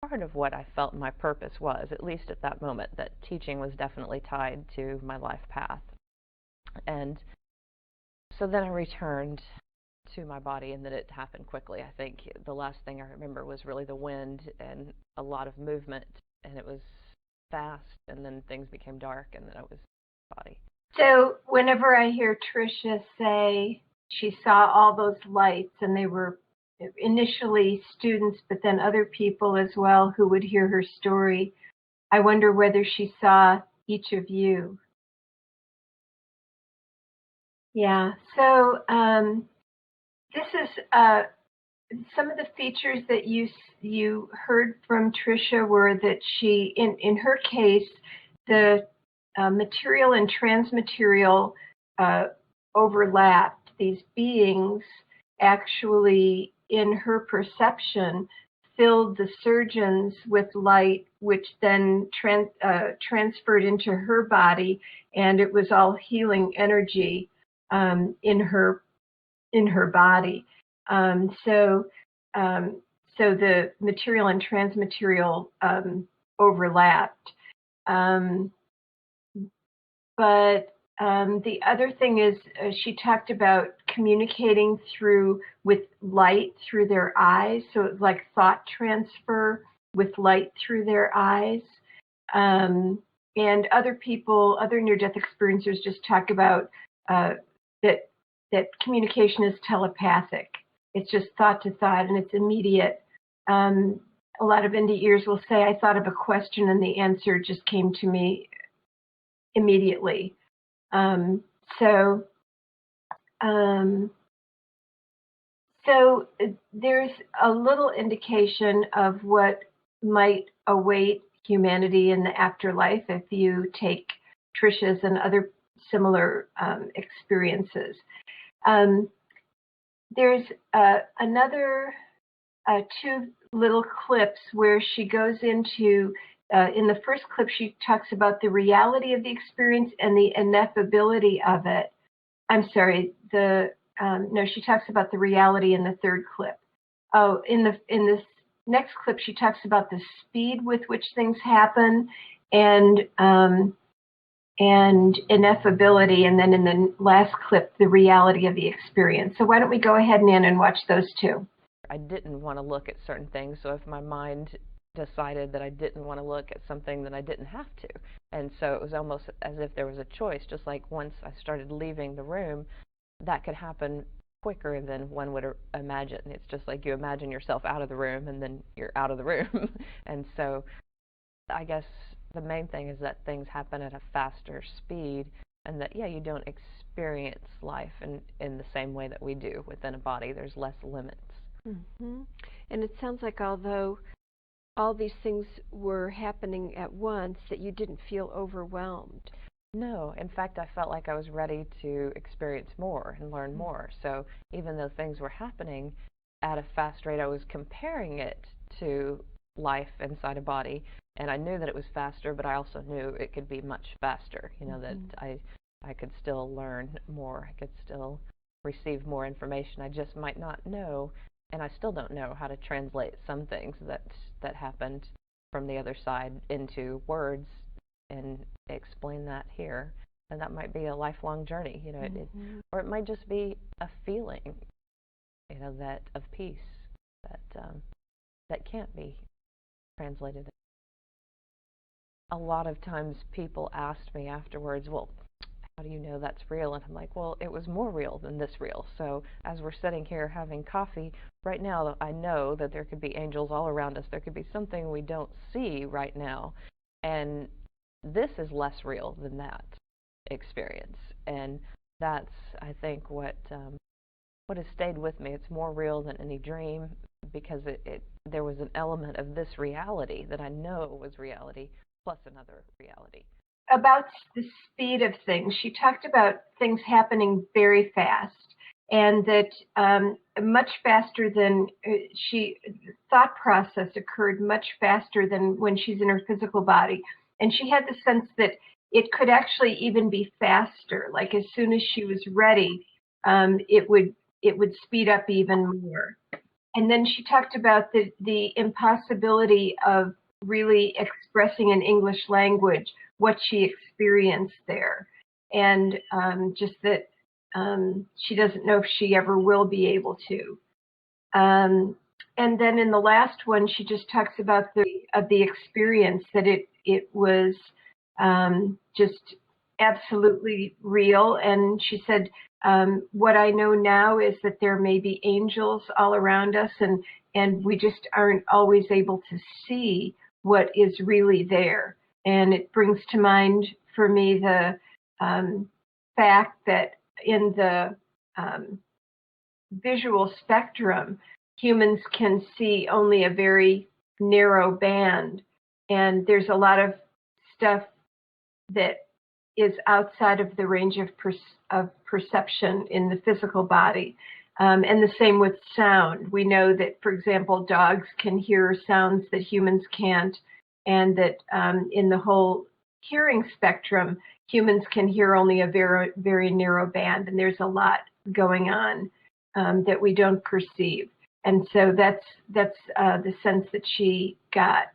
Speaker 3: part of what I felt my purpose was, at least at that moment, that teaching was definitely tied to my life path. And so then I returned to my body, and then it happened quickly. I think the last thing I remember was really the wind and a lot of movement, and it was fast, and then things became dark, and then I was body.
Speaker 2: So whenever I hear Trisha say she saw all those lights, and they were initially students, but then other people as well who would hear her story, I wonder whether she saw each of you. Yeah, so this is some of the features that you heard from Trisha were that she, in her case, the material and transmaterial overlapped. These beings actually, in her perception, filled the surgeons with light, which then transferred into her body, and it was all healing energy in her body. So the material and transmaterial overlapped. But the other thing is she talked about communicating with light through their eyes. So it's like thought transfer with light through their eyes. And other people, other near-death experiencers just talk about that communication is telepathic. It's just thought to thought, and it's immediate. A lot of NDEs will say, I thought of a question and the answer just came to me immediately. So there's a little indication of what might await humanity in the afterlife if you take Trisha's and other similar experiences. There's another 2 little clips where she goes into, in the first clip, she talks about the reality of the experience and the ineffability of it. I'm sorry, no, she talks about the reality in the third clip. Oh, in this next clip, she talks about the speed with which things happen and ineffability, and then in the last clip, the reality of the experience. So why don't we go ahead, Nan, and watch those 2.
Speaker 3: I didn't want to look at certain things, so if my mind decided that I didn't want to look at something, then I didn't have to. And so it was almost as if there was a choice, just like once I started leaving the room, that could happen quicker than one would imagine. It's just like you imagine yourself out of the room, and then you're out of the room. And so I guess the main thing is that things happen at a faster speed, and that, yeah, you don't experience life in the same way that we do within a body. There's less limits.
Speaker 4: Mm-hmm. And it sounds like although all these things were happening at once, that you didn't feel overwhelmed.
Speaker 3: No, in fact, I felt like I was ready to experience more and learn more. So even though things were happening at a fast rate. I was comparing it to life inside a body, and I knew that it was faster, but I also knew it could be much faster, you know, that I could still learn more, I could still receive more information. I just might not know, and I still don't know how to translate some things that happened from the other side into words and explain that here. And that might be a lifelong journey, you know, or it might just be a feeling, you know, that of peace that can't be translated. A lot of times people asked me afterwards, well, how do you know that's real? And I'm like, well, it was more real than this real. So as we're sitting here having coffee right now, I know that there could be angels all around us. There could be something we don't see right now. And this is less real than that experience. And that's, I think, what has stayed with me. It's more real than any dream, because there was an element of this reality that I know was reality, plus another reality.
Speaker 2: About the speed of things, she talked about things happening very fast, and that much faster than thought process occurred much faster than when she's in her physical body. And she had the sense that it could actually even be faster, like as soon as she was ready, it would speed up even more. And then she talked about the impossibility of really expressing in English language what she experienced there, and just that she doesn't know if she ever will be able to. And then in the last one, she just talks about the experience, that it was just absolutely real. And she said, what I know now is that there may be angels all around us, and we just aren't always able to see what is really there. And it brings to mind for me the fact that in the visual spectrum, humans can see only a very narrow band, and there's a lot of stuff that is outside of the range of perception in the physical body. And the same with sound. We know that, for example, dogs can hear sounds that humans can't, and that in the whole hearing spectrum, humans can hear only a very, very narrow band, and there's a lot going on that we don't perceive. And so that's the sense that she got.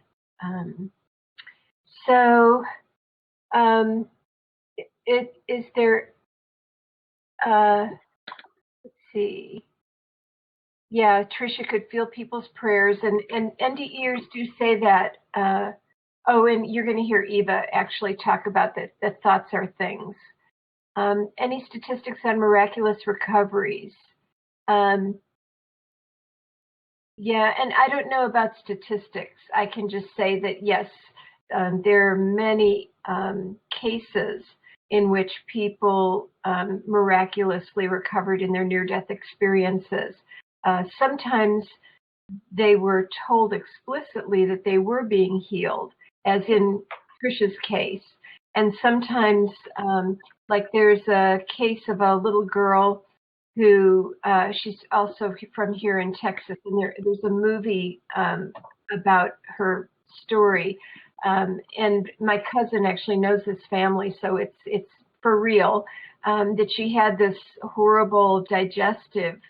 Speaker 2: Is there, let's see. Yeah, Trisha could feel people's prayers, and NDEs do say that. Oh, and you're going to hear Eva actually talk about that thoughts are things. Any statistics on miraculous recoveries? Yeah, and I don't know about statistics. I can just say that, yes, there are many cases in which people miraculously recovered in their near-death experiences. Sometimes they were told explicitly that they were being healed, as in Trisha's case. And sometimes, like there's a case of a little girl who, she's also from here in Texas, and there's a movie about her story. And my cousin actually knows this family, so it's for real, that she had this horrible digestive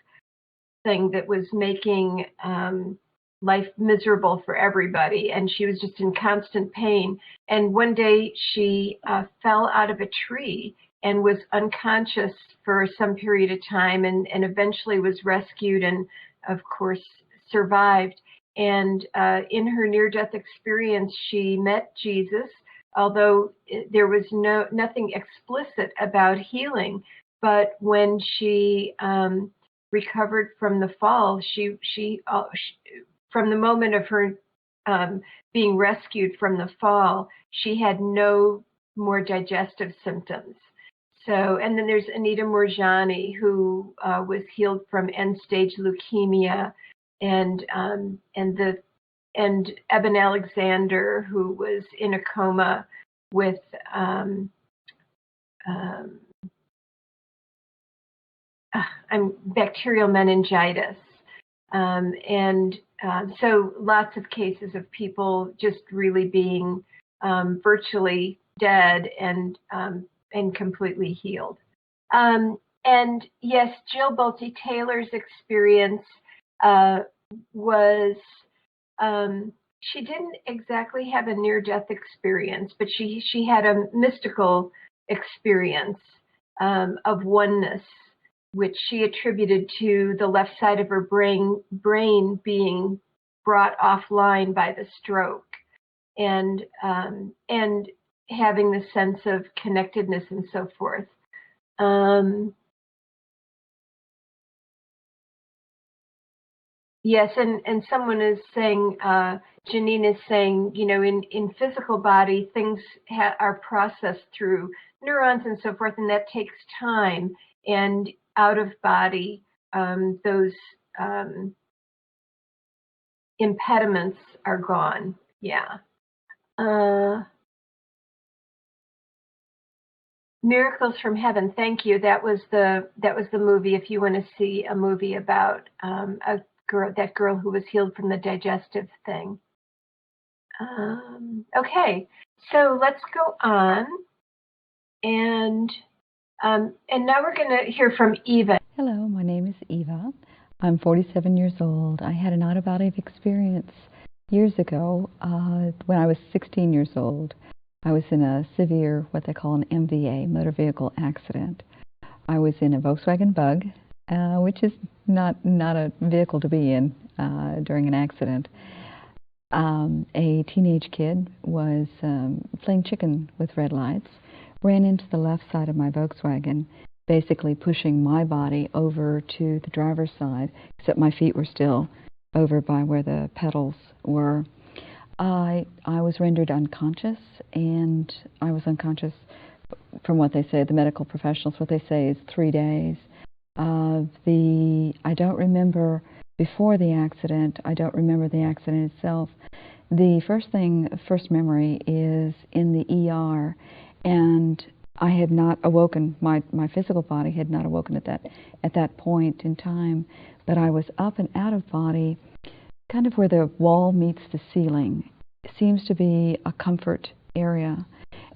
Speaker 2: thing that was making life miserable for everybody, and she was just in constant pain. And one day she fell out of a tree and was unconscious for some period of time, and eventually was rescued and, of course, survived. And in her near-death experience, she met Jesus, although there was nothing explicit about healing. But when she recovered from the fall, she from the moment of her being rescued from the fall, she had no more digestive symptoms. So, and then there's Anita Morjani, who was healed from end-stage leukemia, and Eben Alexander, who was in a coma with bacterial meningitis. So lots of cases of people just really being virtually dead and completely healed. And yes, Jill Bolte Taylor's experience was, she didn't exactly have a near-death experience, but she had a mystical experience of oneness, which she attributed to the left side of her brain being brought offline by the stroke, and having the sense of connectedness and so forth. Yes, and someone is saying, Janine is saying, you know, in physical body, things are processed through neurons and so forth, and that takes time. And out of body, those impediments are gone. Yeah. Miracles from Heaven. Thank you. That was the movie. If you want to see a movie about that girl who was healed from the digestive thing. Okay, so let's go on, and now we're going to hear from Eva.
Speaker 5: Hello, my name is Eva. I'm 47 years old. I had an out-of-body experience years ago when I was 16 years old. I was in a severe, what they call an MVA, motor vehicle accident. I was in a Volkswagen Bug, which is not a vehicle to be in during an accident. A teenage kid was playing chicken with red lights, ran into the left side of my Volkswagen, basically pushing my body over to the driver's side, except my feet were still over by where the pedals were. I was rendered unconscious, and I was unconscious from what they say, the medical professionals, what they say is 3 days. I don't remember before the accident. I don't remember the accident itself. The first memory is in the ER, and I had not awoken. My physical body had not awoken at that point in time, but I was up and out of body, kind of where the wall meets the ceiling. It seems to be a comfort area,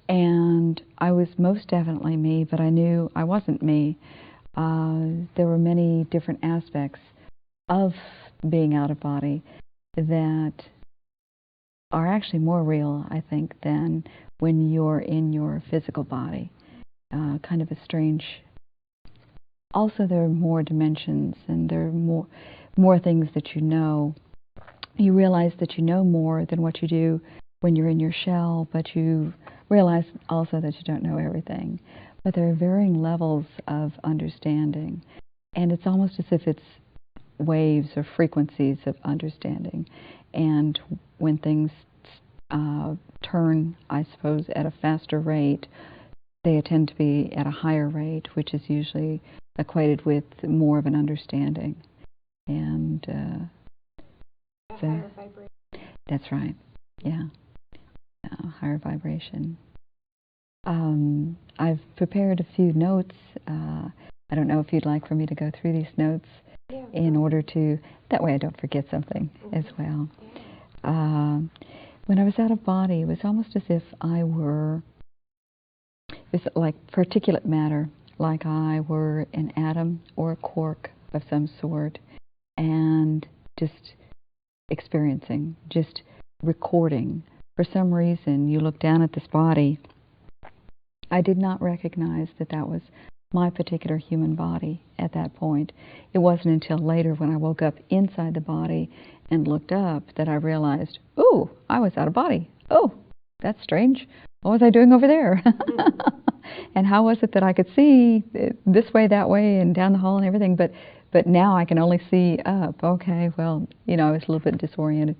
Speaker 5: and I was most definitely me, but I knew I wasn't me. There were many different aspects of being out of body that are actually more real, I think, than when you're in your physical body. Kind of a strange. Also, there are more dimensions, and there are more things that you know. You realize that you know more than what you do when you're in your shell, but you realize also that you don't know everything. But there are varying levels of understanding, and it's almost as if it's waves or frequencies of understanding. And when things turn, I suppose, at a faster rate, they tend to be at a higher rate, which is usually equated with more of an understanding. And so, higher vibration. That's right. Yeah, higher vibration. I've prepared a few notes. I don't know if you'd like for me to go through these notes in order to, that way I don't forget something as well. When I was out of body, it was almost as if I were, it was like particulate matter, like I were an atom or a quark of some sort, and just experiencing, just recording. For some reason, you look down at this body. I did not recognize that was my particular human body at that point. It wasn't until later when I woke up inside the body and looked up that I realized, oh, I was out of body. Oh, that's strange. What was I doing over there? And how was it that I could see this way, that way, and down the hall and everything, but now I can only see up. Okay, well, you know, I was a little bit disoriented.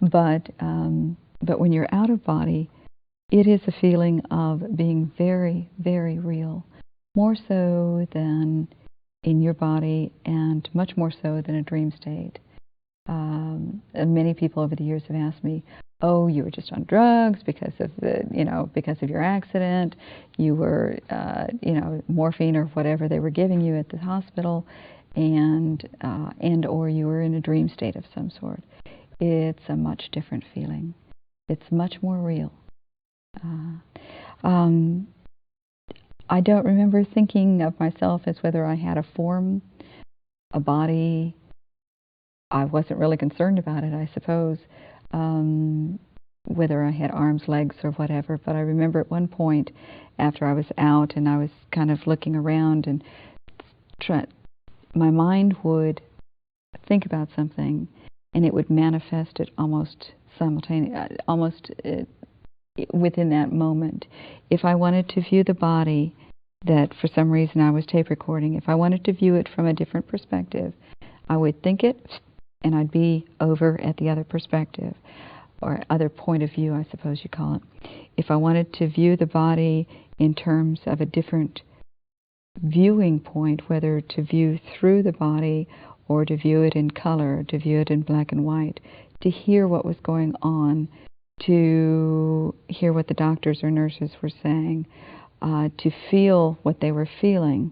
Speaker 5: But when you're out of body, it is a feeling of being very, very real, more so than in your body, and much more so than a dream state. Many people over the years have asked me, "Oh, you were just on drugs because of because of your accident. You were, morphine or whatever they were giving you at the hospital." and or you are in a dream state of some sort. It's a much different feeling. It's much more real. I don't remember thinking of myself as whether I had a form, a body. I wasn't really concerned about it, I suppose, whether I had arms, legs, or whatever. But I remember at one point, after I was out and I was kind of looking around, and my mind would think about something, and it would manifest it almost simultaneously, within that moment. If I wanted to view the body that for some reason I was tape recording, if I wanted to view it from a different perspective, I would think it, and I'd be over at the other perspective, or other point of view, I suppose you call it. If I wanted to view the body in terms of a different viewing point, whether to view through the body or to view it in color, to view it in black and white, to hear what was going on, to hear what the doctors or nurses were saying, to feel what they were feeling.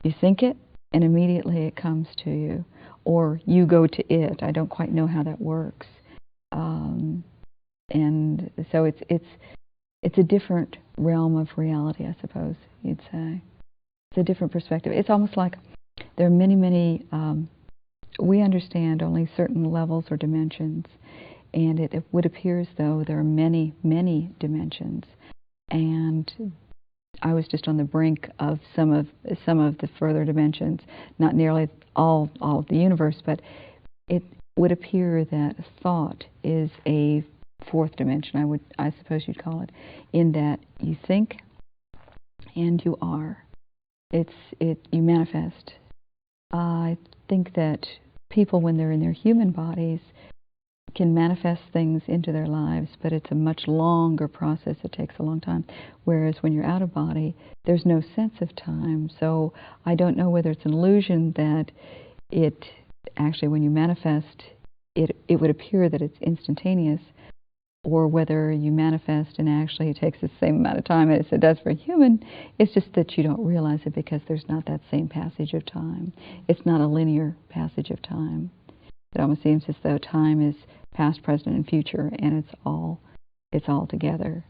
Speaker 5: You think it, and immediately it comes to you, or you go to it. I don't quite know how that works, and so it's a different realm of reality, I suppose you'd say. It's a different perspective. It's almost like there are many. We understand only certain levels or dimensions, and it would appear as though there are many dimensions. And I was just on the brink of some of the further dimensions, not nearly all of the universe, but it would appear that thought is a fourth dimension, I suppose you'd call it, in that you think and you are. You manifest. I think that people, when they're in their human bodies, can manifest things into their lives, but it's a much longer process. It takes a long time. Whereas when you're out of body, there's no sense of time. So I don't know whether it's an illusion that it actually, when you manifest, it would appear that it's instantaneous, or whether you manifest and actually it takes the same amount of time as it does for a human. It's just that you don't realize it because there's not that same passage of time. It's not a linear passage of time. It almost seems as though time is past, present, and future, and it's all together.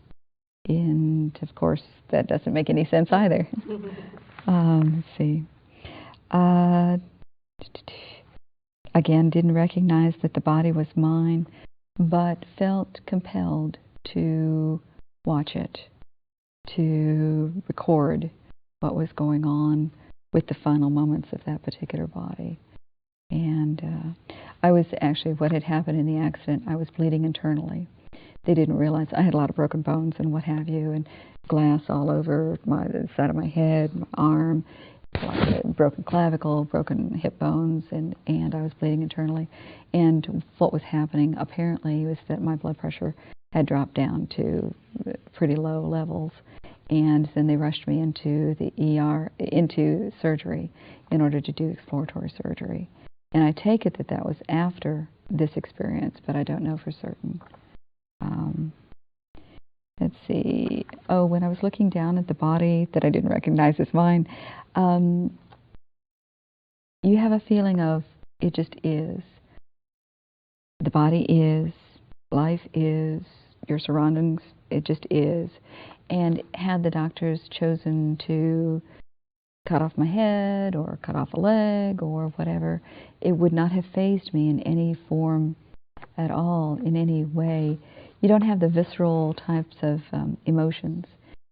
Speaker 5: And of course, that doesn't make any sense either. Let's see. Again, didn't recognize that the body was mine, but felt compelled to watch it, to record what was going on with the final moments of that particular body. And I was actually, what had happened in the accident, I was bleeding internally. They didn't realize I had a lot of broken bones and what have you, and glass all over the side of my head, my arm, like a broken clavicle, broken hip bones, and I was bleeding internally. And what was happening apparently was that my blood pressure had dropped down to pretty low levels, and then they rushed me into the ER, into surgery, in order to do exploratory surgery. And I take it that that was after this experience, but I don't know for certain. Let's see. Oh, when I was looking down at the body that I didn't recognize as mine, you have a feeling of it just is. The body is, life is, your surroundings, it just is. And had the doctors chosen to cut off my head or cut off a leg or whatever, it would not have fazed me in any form at all, in any way. You don't have the visceral types of emotions.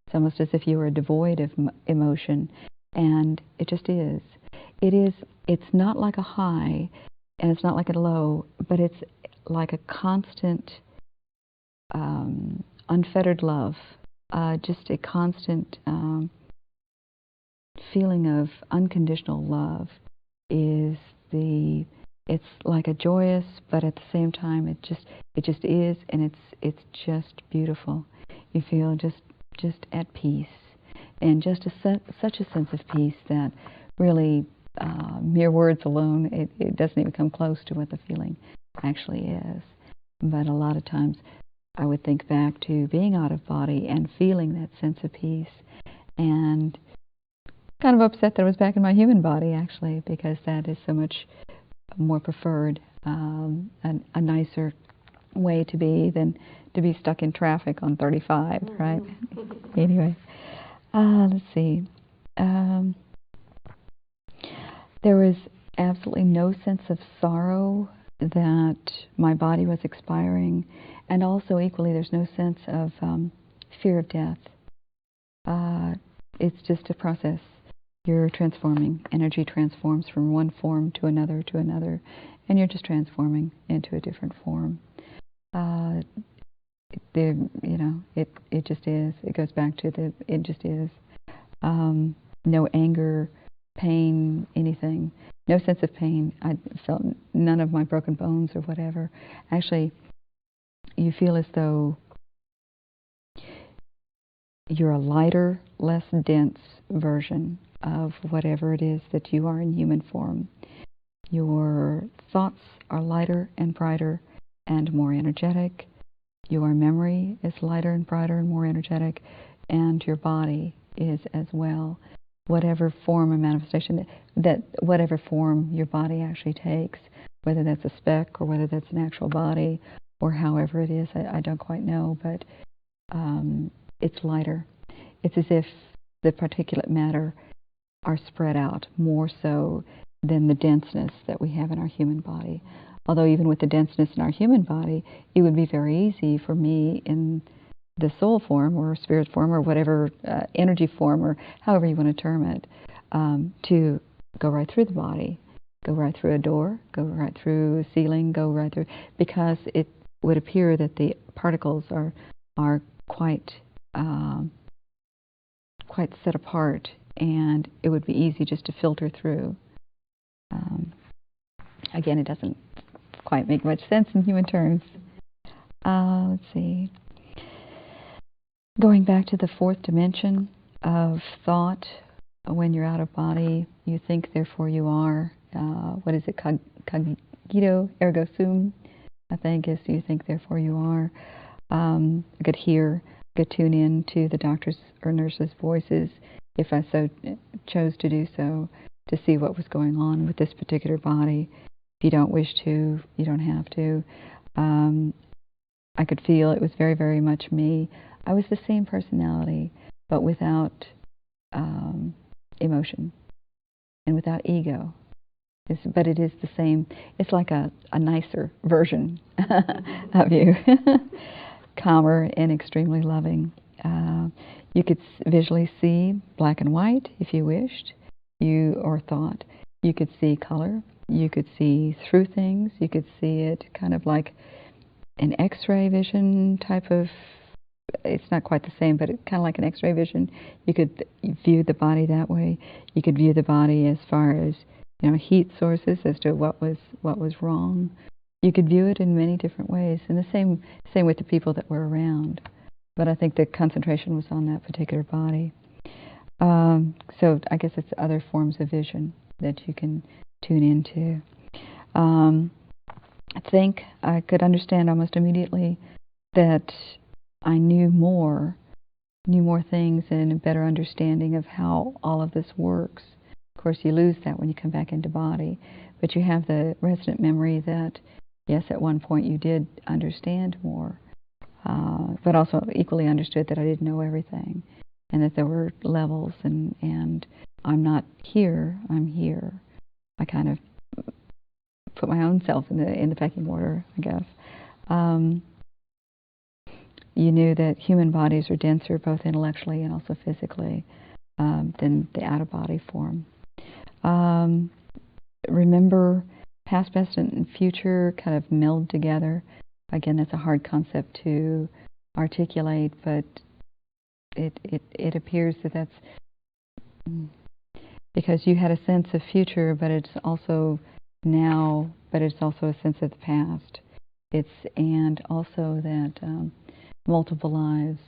Speaker 5: It's almost as if you were devoid of emotion, and it just is. It's not like a high, and it's not like a low, but it's like a constant, unfettered love, just a constant feeling of unconditional love. It's like a joyous, but at the same time, it just is, and it's just beautiful. You feel just at peace, and just such a sense of peace that really mere words alone, it doesn't even come close to what the feeling actually is. But a lot of times, I would think back to being out of body and feeling that sense of peace, and kind of upset that I was back in my human body, actually, because that is so much more preferred, a nicer way to be than to be stuck in traffic on 35, right? Anyway, let's see. There was absolutely no sense of sorrow that my body was expiring, and also equally there's no sense of fear of death. It's just a process. You're transforming. Energy transforms from one form to another, and you're just transforming into a different form. It just is. It goes back to it just is. No anger, pain, anything. No sense of pain. I felt none of my broken bones or whatever. Actually, you feel as though you're a lighter, less dense version of whatever it is that you are in human form. Your thoughts are lighter and brighter and more energetic. Your memory is lighter and brighter and more energetic, and your body is as well. Whatever form or manifestation, that whatever form your body actually takes, whether that's a speck or whether that's an actual body or however it is, I don't quite know, but it's lighter. It's as if the particulate matter are spread out more so than the denseness that we have in our human body. Although even with the denseness in our human body, it would be very easy for me in the soul form or spirit form or whatever energy form or however you want to term it, to go right through the body, go right through a door, go right through a ceiling, go right through, because it would appear that the particles are quite set apart, and it would be easy just to filter through. Again, it doesn't quite make much sense in human terms. Let's see. Going back to the fourth dimension of thought, when you're out of body, you think, therefore you are. What is it? Cogito ergo sum, I think, is you think, therefore you are. I could hear, I could tune in to the doctor's or nurse's voices if I so chose to do so, to see what was going on with this particular body. If you don't wish to, you don't have to. I could feel it was very, very much me. I was the same personality, but without emotion and without ego. But it is the same. It's like a nicer version of you. Calmer and extremely loving. You could visually see black and white if you wished, or thought. You could see color. You could see through things. You could see it kind of like an X-ray vision type of. It's not quite the same, but it's kind of like an X-ray vision. You could view the body that way. You could view the body as far as heat sources, as to what was wrong. You could view it in many different ways, and the same with the people that were around. But I think the concentration was on that particular body. So I guess it's other forms of vision that you can tune into. I think I could understand almost immediately that I knew more things and a better understanding of how all of this works. Of course, you lose that when you come back into body, but you have the resident memory that, yes, at one point you did understand more, but also equally understood that I didn't know everything, and that there were levels, and I'm not here, I'm here. I kind of put my own self in the pecking order, I guess. You knew that human bodies are denser, both intellectually and also physically, than the out-of-body form. Remember, past, present, and future kind of meld together. Again, that's a hard concept to articulate, but it appears that that's because you had a sense of future, but it's also now, but it's also a sense of the past. And also that multiple lives,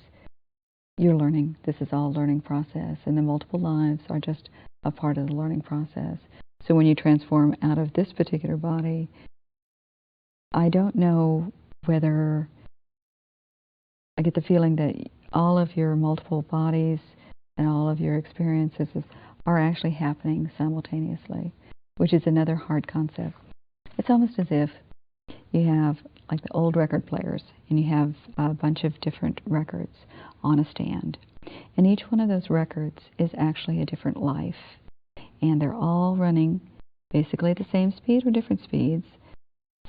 Speaker 5: you're learning. This is all a learning process, and the multiple lives are just a part of the learning process. So when you transform out of this particular body, I don't know whether I get the feeling that all of your multiple bodies and all of your experiences are actually happening simultaneously, which is another hard concept. It's almost as if you have like the old record players, and you have a bunch of different records on a stand. And each one of those records is actually a different life. And they're all running basically at the same speed or different speeds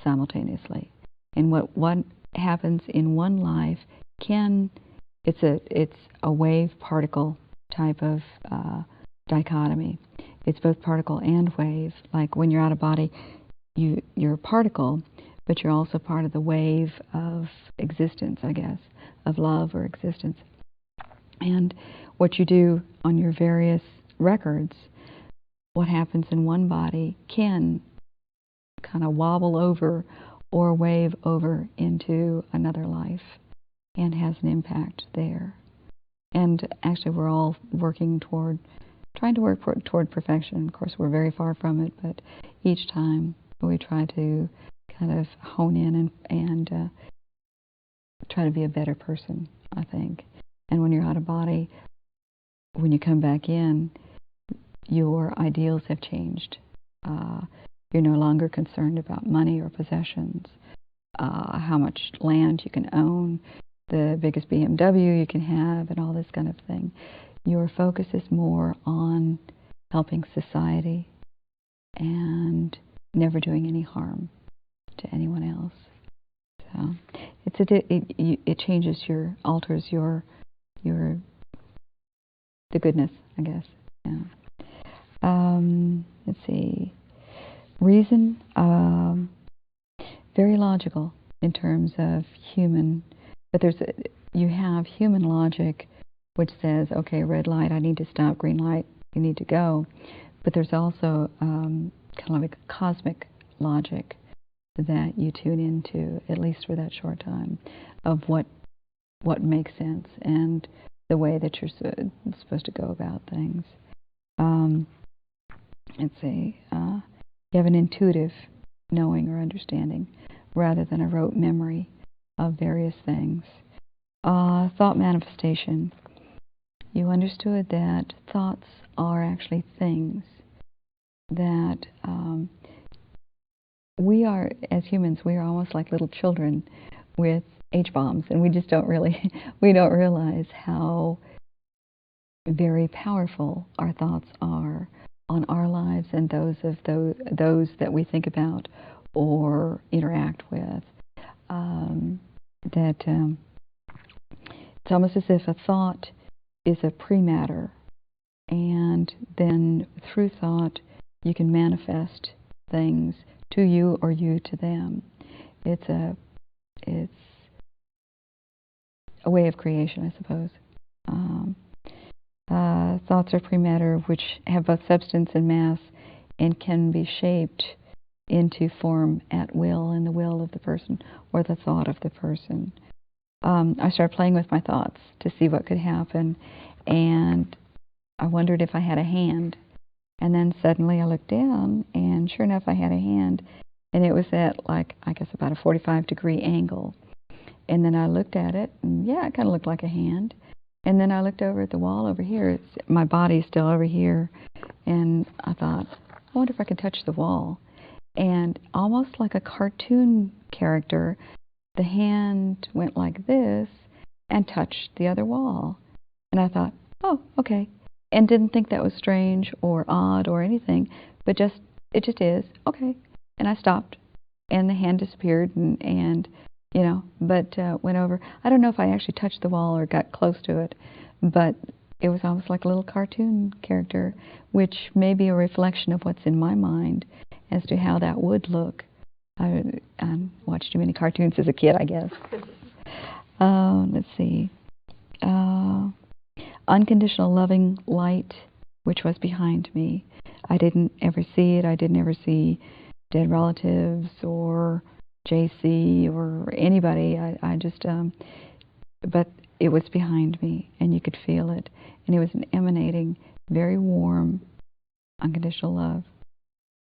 Speaker 5: simultaneously. And what happens in one life it's a wave particle type of dichotomy. It's both particle and wave. Like when you're out of body, you're a particle, but you're also part of the wave of existence, I guess, of love or existence. And what you do on your various records, what happens in one body can kind of wobble over or wave over into another life and has an impact there. And actually we're all trying to work toward perfection. Of course, we're very far from it, but each time we try to kind of hone in and try to be a better person, I think. And when you're out of body, when you come back in, your ideals have changed. You're no longer concerned about money or possessions, how much land you can own, the biggest BMW you can have, and all this kind of thing. Your focus is more on helping society and never doing any harm to anyone else. So it changes alters the goodness, I guess. Yeah. Let's see. Reason, very logical in terms of human, but you have human logic which says, okay, red light, I need to stop, green light, you need to go. But there's also kind of like a cosmic logic that you tune into, at least for that short time, of what makes sense and the way that you're supposed to go about things. Let's see, you have an intuitive knowing or understanding rather than a rote memory of various things. Thought manifestation. You understood that thoughts are actually things, that we are, as humans, we are almost like little children with H-bombs, and we just don't realize how very powerful our thoughts are on our lives and those of those that we think about or interact with. It's almost as if a thought is a pre-matter, and then through thought you can manifest things to you or you to them. It's a way of creation, I suppose. Thoughts are pre-matter, which have both substance and mass and can be shaped into form at will in the will of the person or the thought of the person. I started playing with my thoughts to see what could happen, and I wondered if I had a hand. And then suddenly I looked down, and sure enough, I had a hand, and it was at, like, I guess about a 45-degree angle. And then I looked at it, and yeah, it kind of looked like a hand. And then I looked over at the wall over here. My body's still over here, and I thought, I wonder if I could touch the wall. And almost like a cartoon character, the hand went like this and touched the other wall. And I thought, oh, okay. And didn't think that was strange or odd or anything, but it just is. Okay. And I stopped, and the hand disappeared, and but went over. I don't know if I actually touched the wall or got close to it, but it was almost like a little cartoon character, which may be a reflection of what's in my mind as to how that would look. I watched too many cartoons as a kid, I guess. Let's see. Unconditional loving light, which was behind me. I didn't ever see it. I didn't ever see dead relatives or JC or anybody. I just, but it was behind me, and you could feel it. And it was an emanating, very warm, unconditional love.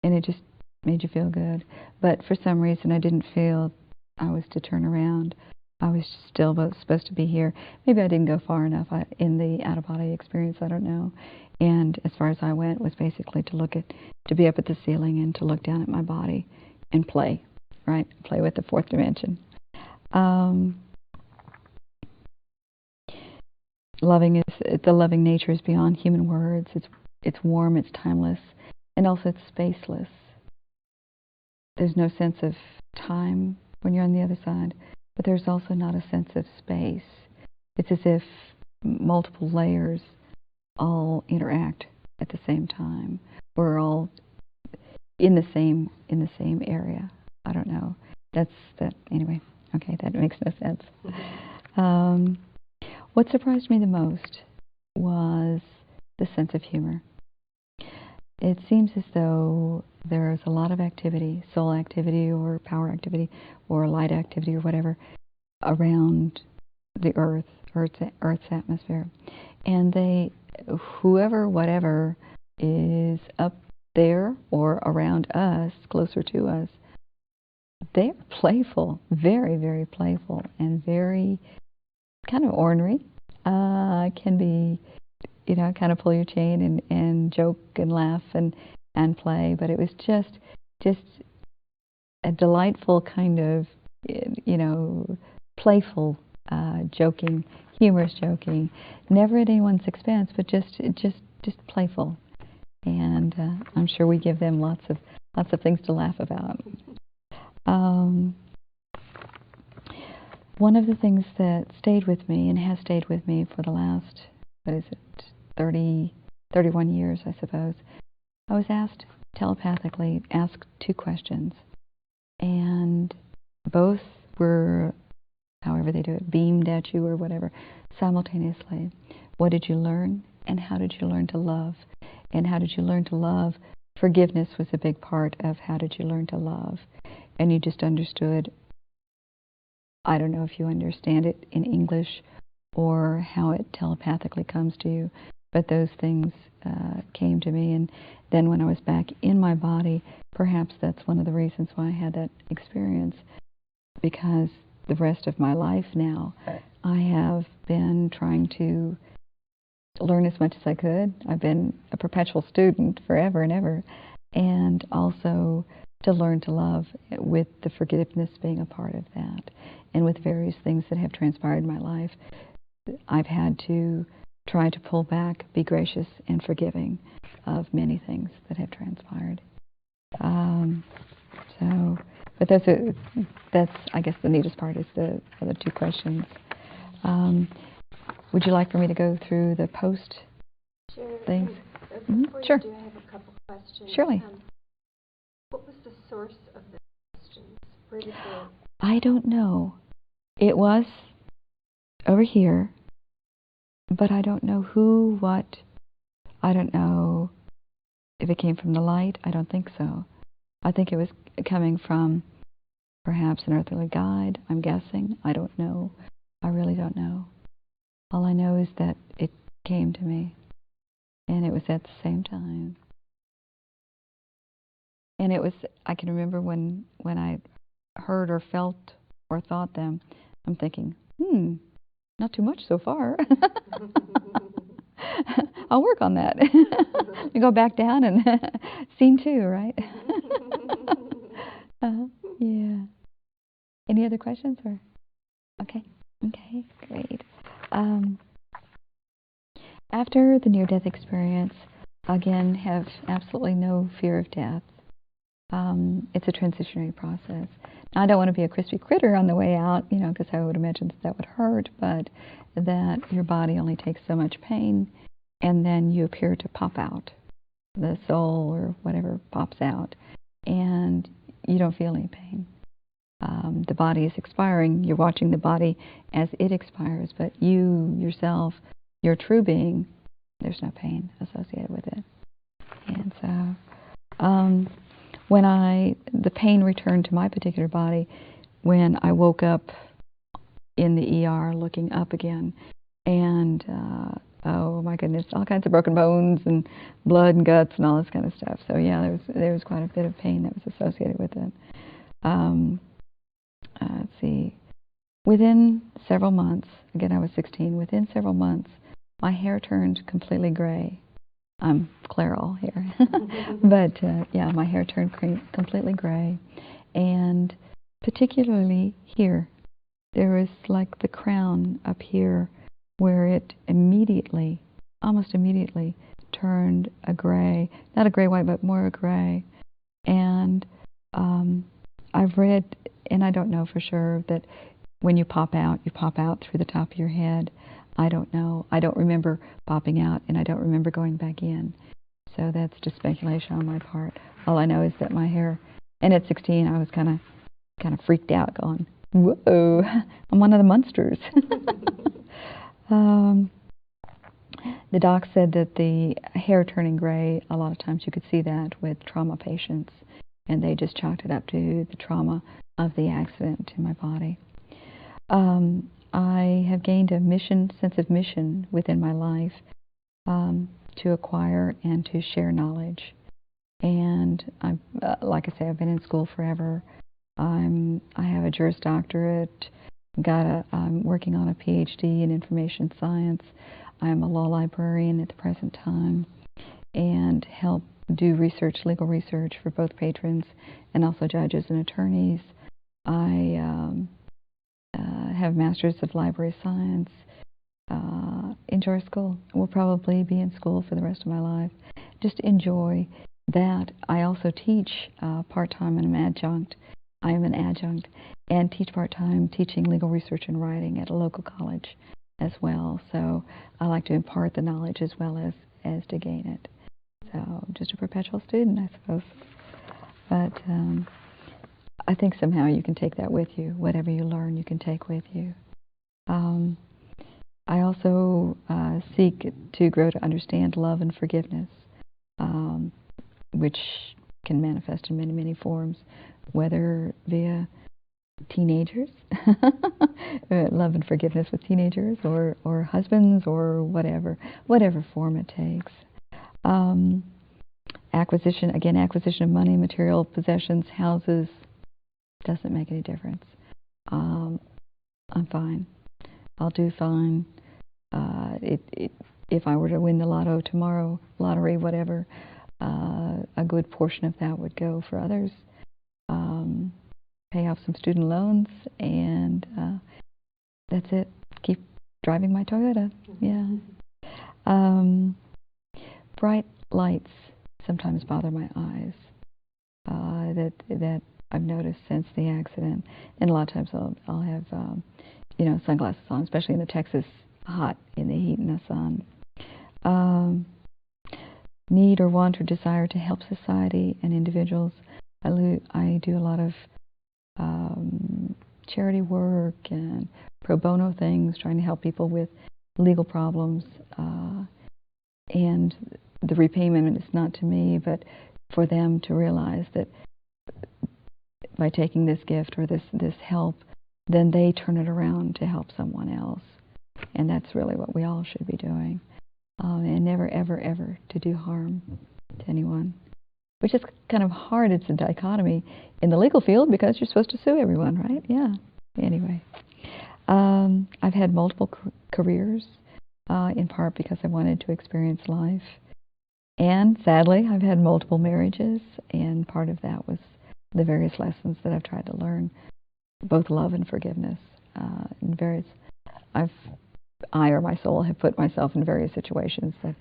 Speaker 5: And it just made you feel good. But for some reason, I didn't feel I was to turn around. I was still supposed to be here. Maybe I didn't go far enough in the out-of-body experience, I don't know. And as far as I went was basically to be up at the ceiling and to look down at my body and play, right? Play with the fourth dimension. The loving nature is beyond human words. It's warm, it's timeless, and also it's spaceless. There's no sense of time when you're on the other side, but there's also not a sense of space. It's as if multiple layers all interact at the same time. We're all in the same area. I don't know. Anyway. Okay, that makes no sense. What surprised me the most was the sense of humor. It seems as though there is a lot of activity, soul activity or power activity or light activity or whatever, around the Earth's atmosphere. And whatever is up there or around us, closer to us, they're playful, very, very playful, and very kind of ornery. Can be, kind of pull your chain and joke and laugh and play. But it was just a delightful kind of, playful joking, humorous joking, never at anyone's expense, but just playful. And I'm sure we give them lots of things to laugh about. One of the things that stayed with me and has stayed with me for the last, 31 years, I suppose, I was asked telepathically, asked 2 questions. And both were, however they do it, beamed at you or whatever, simultaneously. What did you learn, and how did you learn to love? And how did you learn to love? Forgiveness was a big part of how did you learn to love. And you just understood, I don't know if you understand it in English or how it telepathically comes to you, but those things came to me. And then when I was back in my body, perhaps that's one of the reasons why I had that experience, because the rest of my life now, I have been trying to learn as much as I could. I've been a perpetual student forever and ever, and also to learn to love, with the forgiveness being a part of that. And with various things that have transpired in my life, I've had to try to pull back, be gracious and forgiving of many things that have transpired. But that's I guess the neatest part is the 2 questions. Would you like for me to go through the post things?
Speaker 4: Before
Speaker 5: Sure.
Speaker 4: you do, I have a couple questions.
Speaker 5: Surely.
Speaker 4: What was the source of the questions? Where did they?
Speaker 5: I don't know. It was over here, but I don't know who, what. I don't know if it came from the light. I don't think so. I think it was coming from perhaps an earthly guide, I'm guessing. I don't know. I really don't know. All I know is that it came to me, and it was at the same time. And it was, I can remember when I heard or felt or thought them, I'm thinking, not too much so far. I'll work on that. You go back down and scene 2, right? Yeah. Any other questions? Or okay, great. After the near-death experience, again, have absolutely no fear of death. It's a transitionary process. Now, I don't want to be a crispy critter on the way out, because I would imagine that would hurt, but that your body only takes so much pain, and then you appear to pop out. The soul or whatever pops out, and you don't feel any pain. The body is expiring. You're watching the body as it expires, but you yourself, your true being, there's no pain associated with it. And so, when the pain returned to my particular body, when I woke up in the ER looking up again, and oh my goodness, all kinds of broken bones and blood and guts and all this kind of stuff. So yeah, there was quite a bit of pain that was associated with it. Let's see. within several months, again I was 16, within several months, my hair turned completely gray. I'm Clairol here. But yeah, my hair turned completely gray. And particularly here, there was like the crown up here where it immediately, almost immediately, turned a gray, not a gray-white, but more a gray. And I've read, and I don't know for sure, that when you pop out through the top of your head. I don't know. I don't remember popping out, and I don't remember going back in. So that's just speculation on my part. All I know is that my hair, and at 16, I was kind of freaked out, going, "Whoa, I'm one of the monsters." The doc said that the hair turning gray, a lot of times you could see that with trauma patients, and they just chalked it up to the trauma of the accident in my body. I have gained a sense of mission within my life to acquire and to share knowledge. And like I say, I've been in school forever. I have a Juris Doctorate. I'm working on a PhD in information science. I'm a law librarian at the present time, and help do research, legal research for both patrons and also judges and attorneys. I have Masters of Library Science. Enjoy school. Will probably be in school for the rest of my life. Just enjoy that. I also teach part-time, and I'm adjunct. I am an adjunct and teach part-time, teaching legal research and writing at a local college as well. So I like to impart the knowledge as well as to gain it. So just a perpetual student, I suppose. But I think somehow you can take that with you. Whatever you learn, you can take with you. I also seek to grow to understand love and forgiveness, which can manifest in many, many forms, whether via teenagers, love and forgiveness with teenagers, or husbands, or whatever form it takes. Acquisition of money, material possessions, houses, doesn't make any difference. I'm fine. I'll do fine. If I were to win the lotto tomorrow, lottery, whatever, a good portion of that would go for others. Pay off some student loans, and that's it. Keep driving my Toyota. Yeah. Bright lights sometimes bother my eyes. That I've noticed since the accident, and a lot of times I'll have sunglasses on, especially in the Texas hot, in the heat and the sun. Need or want or desire to help society and individuals. I do a lot of charity work and pro bono things, trying to help people with legal problems. And the repayment is not to me, but for them to realize that by taking this gift or this help, then they turn it around to help someone else. And that's really what we all should be doing. And never, ever, ever to do harm to anyone. Which is kind of hard. It's a dichotomy in the legal field because you're supposed to sue everyone, right? Yeah. Anyway. I've had multiple careers, in part because I wanted to experience life. And sadly, I've had multiple marriages, and part of that was the various lessons that I've tried to learn, both love and forgiveness. I or my soul have put myself in various situations that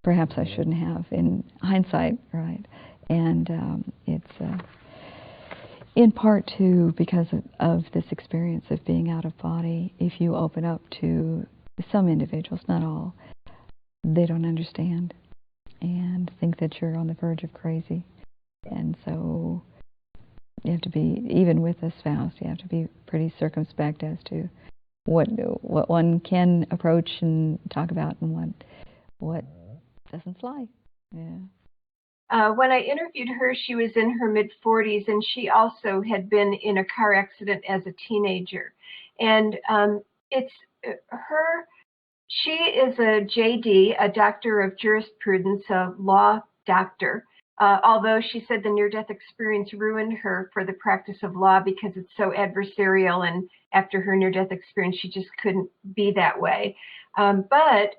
Speaker 5: perhaps I shouldn't have, in hindsight, right? And it's in part too because of this experience of being out of body. If you open up to some individuals, not all, they don't understand and think that you're on the verge of crazy. And so you have to be, even with a spouse, you have to be pretty circumspect as to what one can approach and talk about, and what doesn't fly. Yeah.
Speaker 2: When I interviewed her, she was in her mid-40s, and she also had been in a car accident as a teenager. And she is a JD, a doctor of jurisprudence, a law doctor, although she said the near-death experience ruined her for the practice of law because it's so adversarial, and after her near-death experience, she just couldn't be that way. But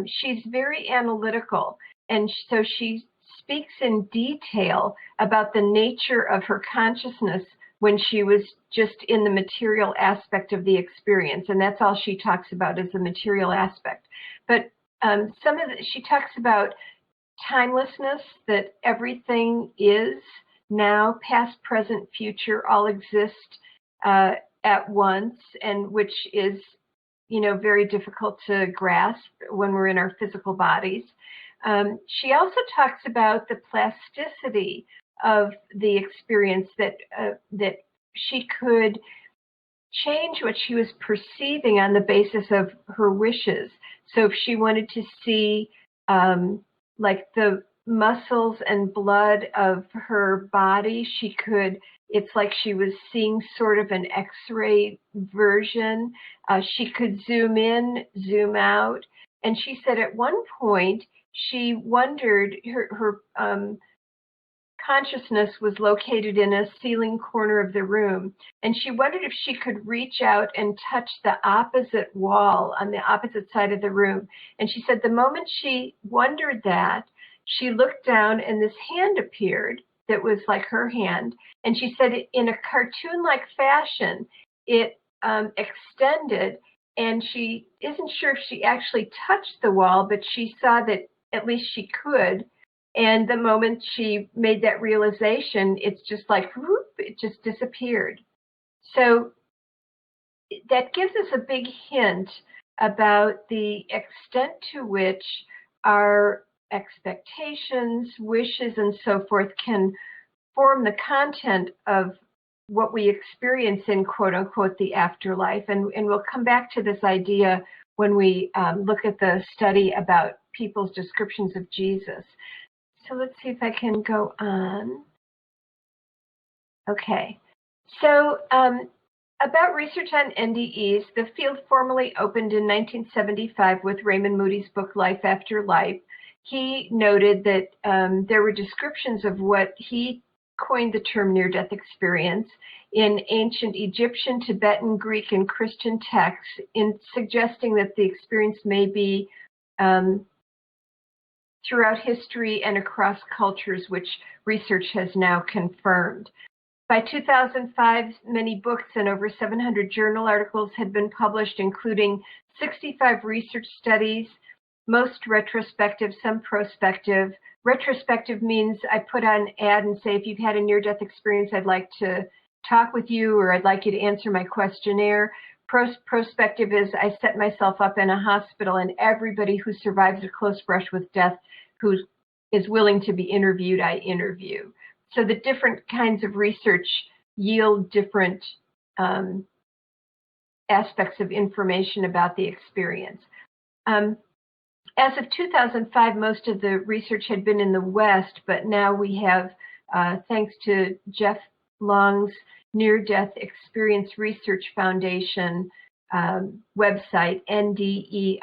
Speaker 2: she's very analytical, and so she speaks in detail about the nature of her consciousness when she was just in the material aspect of the experience, and that's all she talks about is the material aspect. But she talks about timelessness, that everything is now, past, present, future, all exist at once, and which is, very difficult to grasp when we're in our physical bodies. She also talks about the plasticity of the experience, that she could change what she was perceiving on the basis of her wishes. So if she wanted to see like the muscles and blood of her body, she could, it's like she was seeing sort of an X-ray version. She could zoom in, zoom out. And she said at one point, she wondered, her consciousness was located in a ceiling corner of the room, and she wondered if she could reach out and touch the opposite wall on the opposite side of the room. And she said the moment she wondered that, she looked down and this hand appeared that was like her hand. And she said in a cartoon-like fashion, it extended, and she isn't sure if she actually touched the wall, but she saw that at least she could. And the moment she made that realization, it's just like, whoop, it just disappeared. So that gives us a big hint about the extent to which our expectations, wishes, and so forth can form the content of what we experience in, quote unquote, the afterlife. And we'll come back to this idea when we look at the study about people's descriptions of Jesus. So let's see if I can go on. Okay. So about research on NDEs, the field formally opened in 1975 with Raymond Moody's book, Life After Life. He noted that there were descriptions of what he coined the term near-death experience in ancient Egyptian, Tibetan, Greek, and Christian texts, in suggesting that the experience may be throughout history and across cultures, which research has now confirmed. By 2005, many books and over 700 journal articles had been published, including 65 research studies, most retrospective, some prospective. Retrospective means I put on an ad and say, if you've had a near-death experience, I'd like to talk with you, or I'd like you to answer my questionnaire. Prospective is I set myself up in a hospital, and everybody who survives a close brush with death, who is willing to be interviewed, I interview. So the different kinds of research yield different aspects of information about the experience. As of 2005, most of the research had been in the West, but now we have, thanks to Jeff Long's Near-Death Experience Research Foundation website, NDERF.com,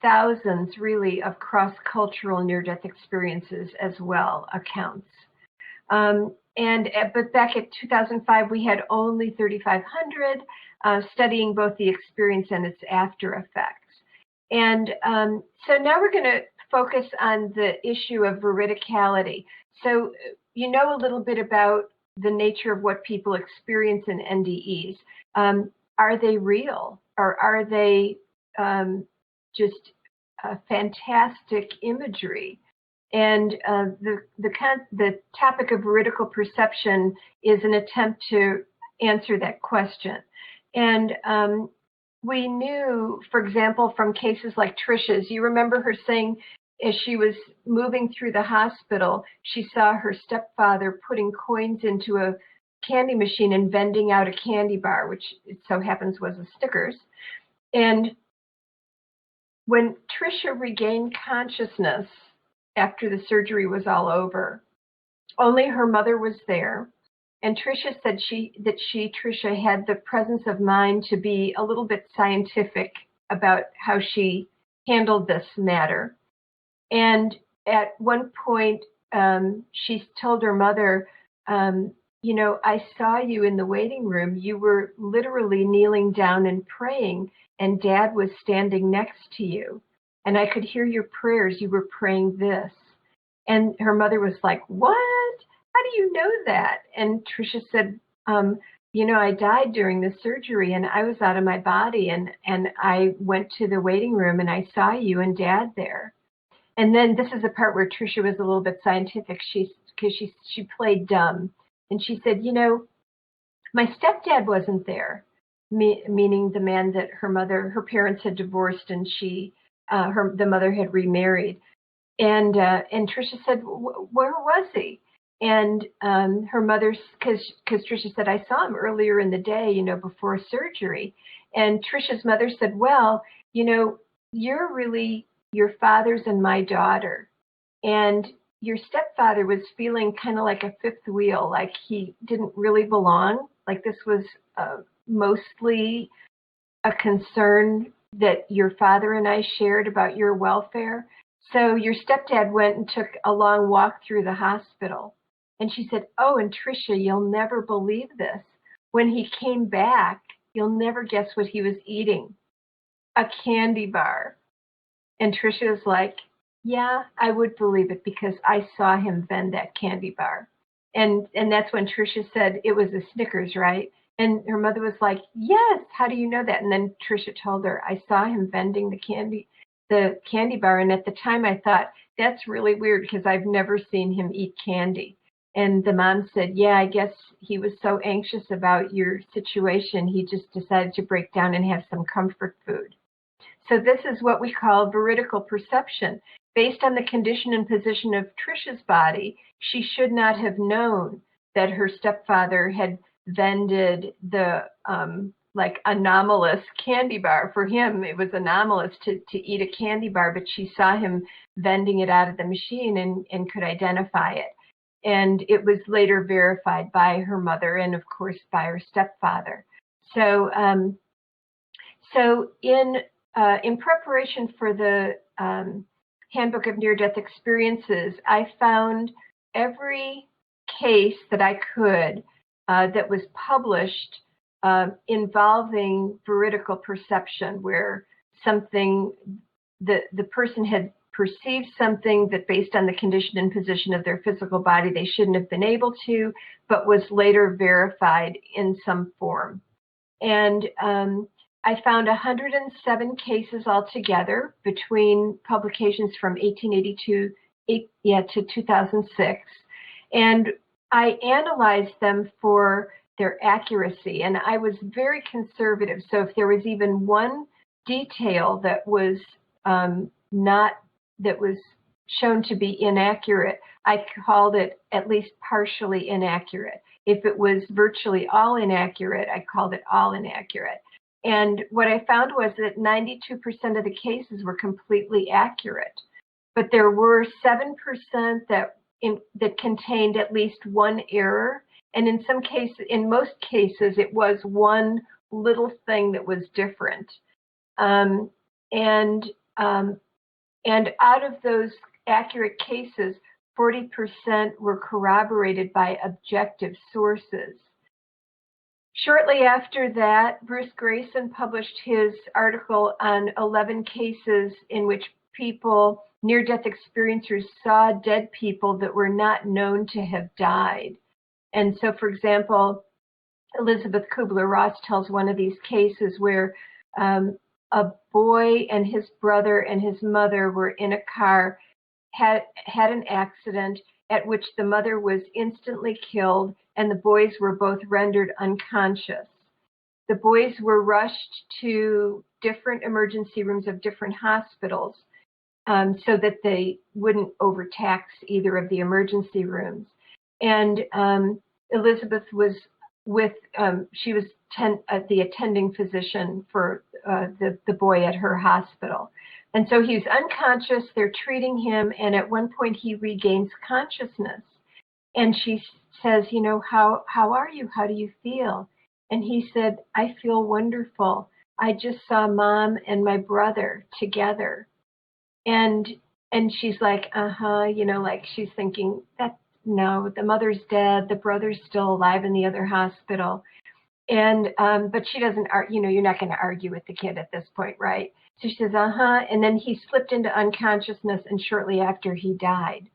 Speaker 2: thousands really of cross-cultural near-death experiences as well, accounts. But back at 2005, we had only 3,500 studying both the experience and its after effects. And so now we're going to focus on the issue of veridicality. So you know a little bit about the nature of what people experience in NDEs. Are they real, or are they just fantastic imagery? And the topic of veridical perception is an attempt to answer that question. And we knew, for example, from cases like Trisha's, you remember her saying as she was moving through the hospital, she saw her stepfather putting coins into a candy machine and vending out a candy bar, which it so happens was a Snickers. And when Trisha regained consciousness after the surgery was all over, only her mother was there. And Trisha said Trisha had the presence of mind to be a little bit scientific about how she handled this matter. And at one point, she told her mother, you know, I saw you in the waiting room. You were literally kneeling down and praying, and Dad was standing next to you. And I could hear your prayers. You were praying this. And her mother was like, what? How do you know that? And Trisha said, you know, I died during the surgery and I was out of my body, and I went to the waiting room and I saw you and Dad there. And then this is the part where Trisha was a little bit scientific. She played dumb. And she said, you know, my stepdad wasn't there, meaning the man that her parents had divorced, and the mother had remarried. And Trisha said, where was he? And her mother, because Trisha said, I saw him earlier in the day, you know, before surgery. And Trisha's mother said, well, you know, you're really your father's and my daughter. And your stepfather was feeling kind of like a fifth wheel, like he didn't really belong. Like this was mostly a concern that your father and I shared about your welfare. So your stepdad went and took a long walk through the hospital. And she said, oh, and Trisha, you'll never believe this. When he came back, you'll never guess what he was eating. A candy bar. And Trisha was like, yeah, I would believe it because I saw him vend that candy bar. And that's when Trisha said it was a Snickers, right? And her mother was like, yes, how do you know that? And then Trisha told her, I saw him vending the candy bar. And at the time I thought, that's really weird because I've never seen him eat candy. And the mom said, yeah, I guess he was so anxious about your situation, he just decided to break down and have some comfort food. So this is what we call veridical perception. Based on the condition and position of Trisha's body, she should not have known that her stepfather had vended the like anomalous candy bar. For him, it was anomalous to eat a candy bar, but she saw him vending it out of the machine and could identify it. And it was later verified by her mother and, of course, by her stepfather. So, in preparation for the Handbook of Near-Death Experiences, I found every case that I could that was published involving veridical perception, where something, the person had perceived something that based on the condition and position of their physical body they shouldn't have been able to, but was later verified in some form. And I found 107 cases altogether between publications from 1882 to 2006. And I analyzed them for their accuracy, and I was very conservative. So if there was even one detail that was that was shown to be inaccurate, I called it at least partially inaccurate. If it was virtually all inaccurate, I called it all inaccurate. And what I found was that 92% of the cases were completely accurate, but there were 7% that contained at least one error. And in some cases, in most cases, it was one little thing that was different. And out of those accurate cases, 40% were corroborated by objective sources. Shortly after that, Bruce Grayson published his article on 11 cases in which people, near-death experiencers, saw dead people that were not known to have died. And so, for example, Elizabeth Kubler-Ross tells one of these cases where a boy and his brother and his mother were in a car, had an accident at which the mother was instantly killed and the boys were both rendered unconscious. The boys were rushed to different emergency rooms of different hospitals so that they wouldn't overtax either of the emergency rooms. And Elizabeth was she was the attending physician for the boy at her hospital. And so he was unconscious, they're treating him, and at one point he regains consciousness. And she says, you know, how are you? How do you feel? And he said, I feel wonderful. I just saw Mom and my brother together. And she's like, like she's thinking that, no, the mother's dead, the brother's still alive in the other hospital. And, but she doesn't, you're not going to argue with the kid at this point, right? So she says, and then he slipped into unconsciousness, and shortly after he died.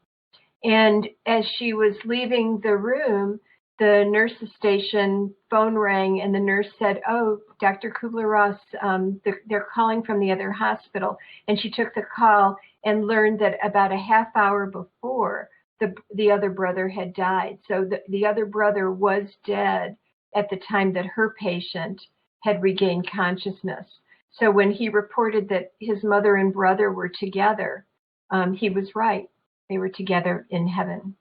Speaker 2: And as she was leaving the room, the nurse's station phone rang, and the nurse said, "Oh, Dr. Kubler-Ross, they're calling from the other hospital." And she took the call and learned that about a half hour before, the other brother had died. So the other brother was dead at the time that her patient had regained consciousness. So when he reported that his mother and brother were together, he was right. They were together in heaven.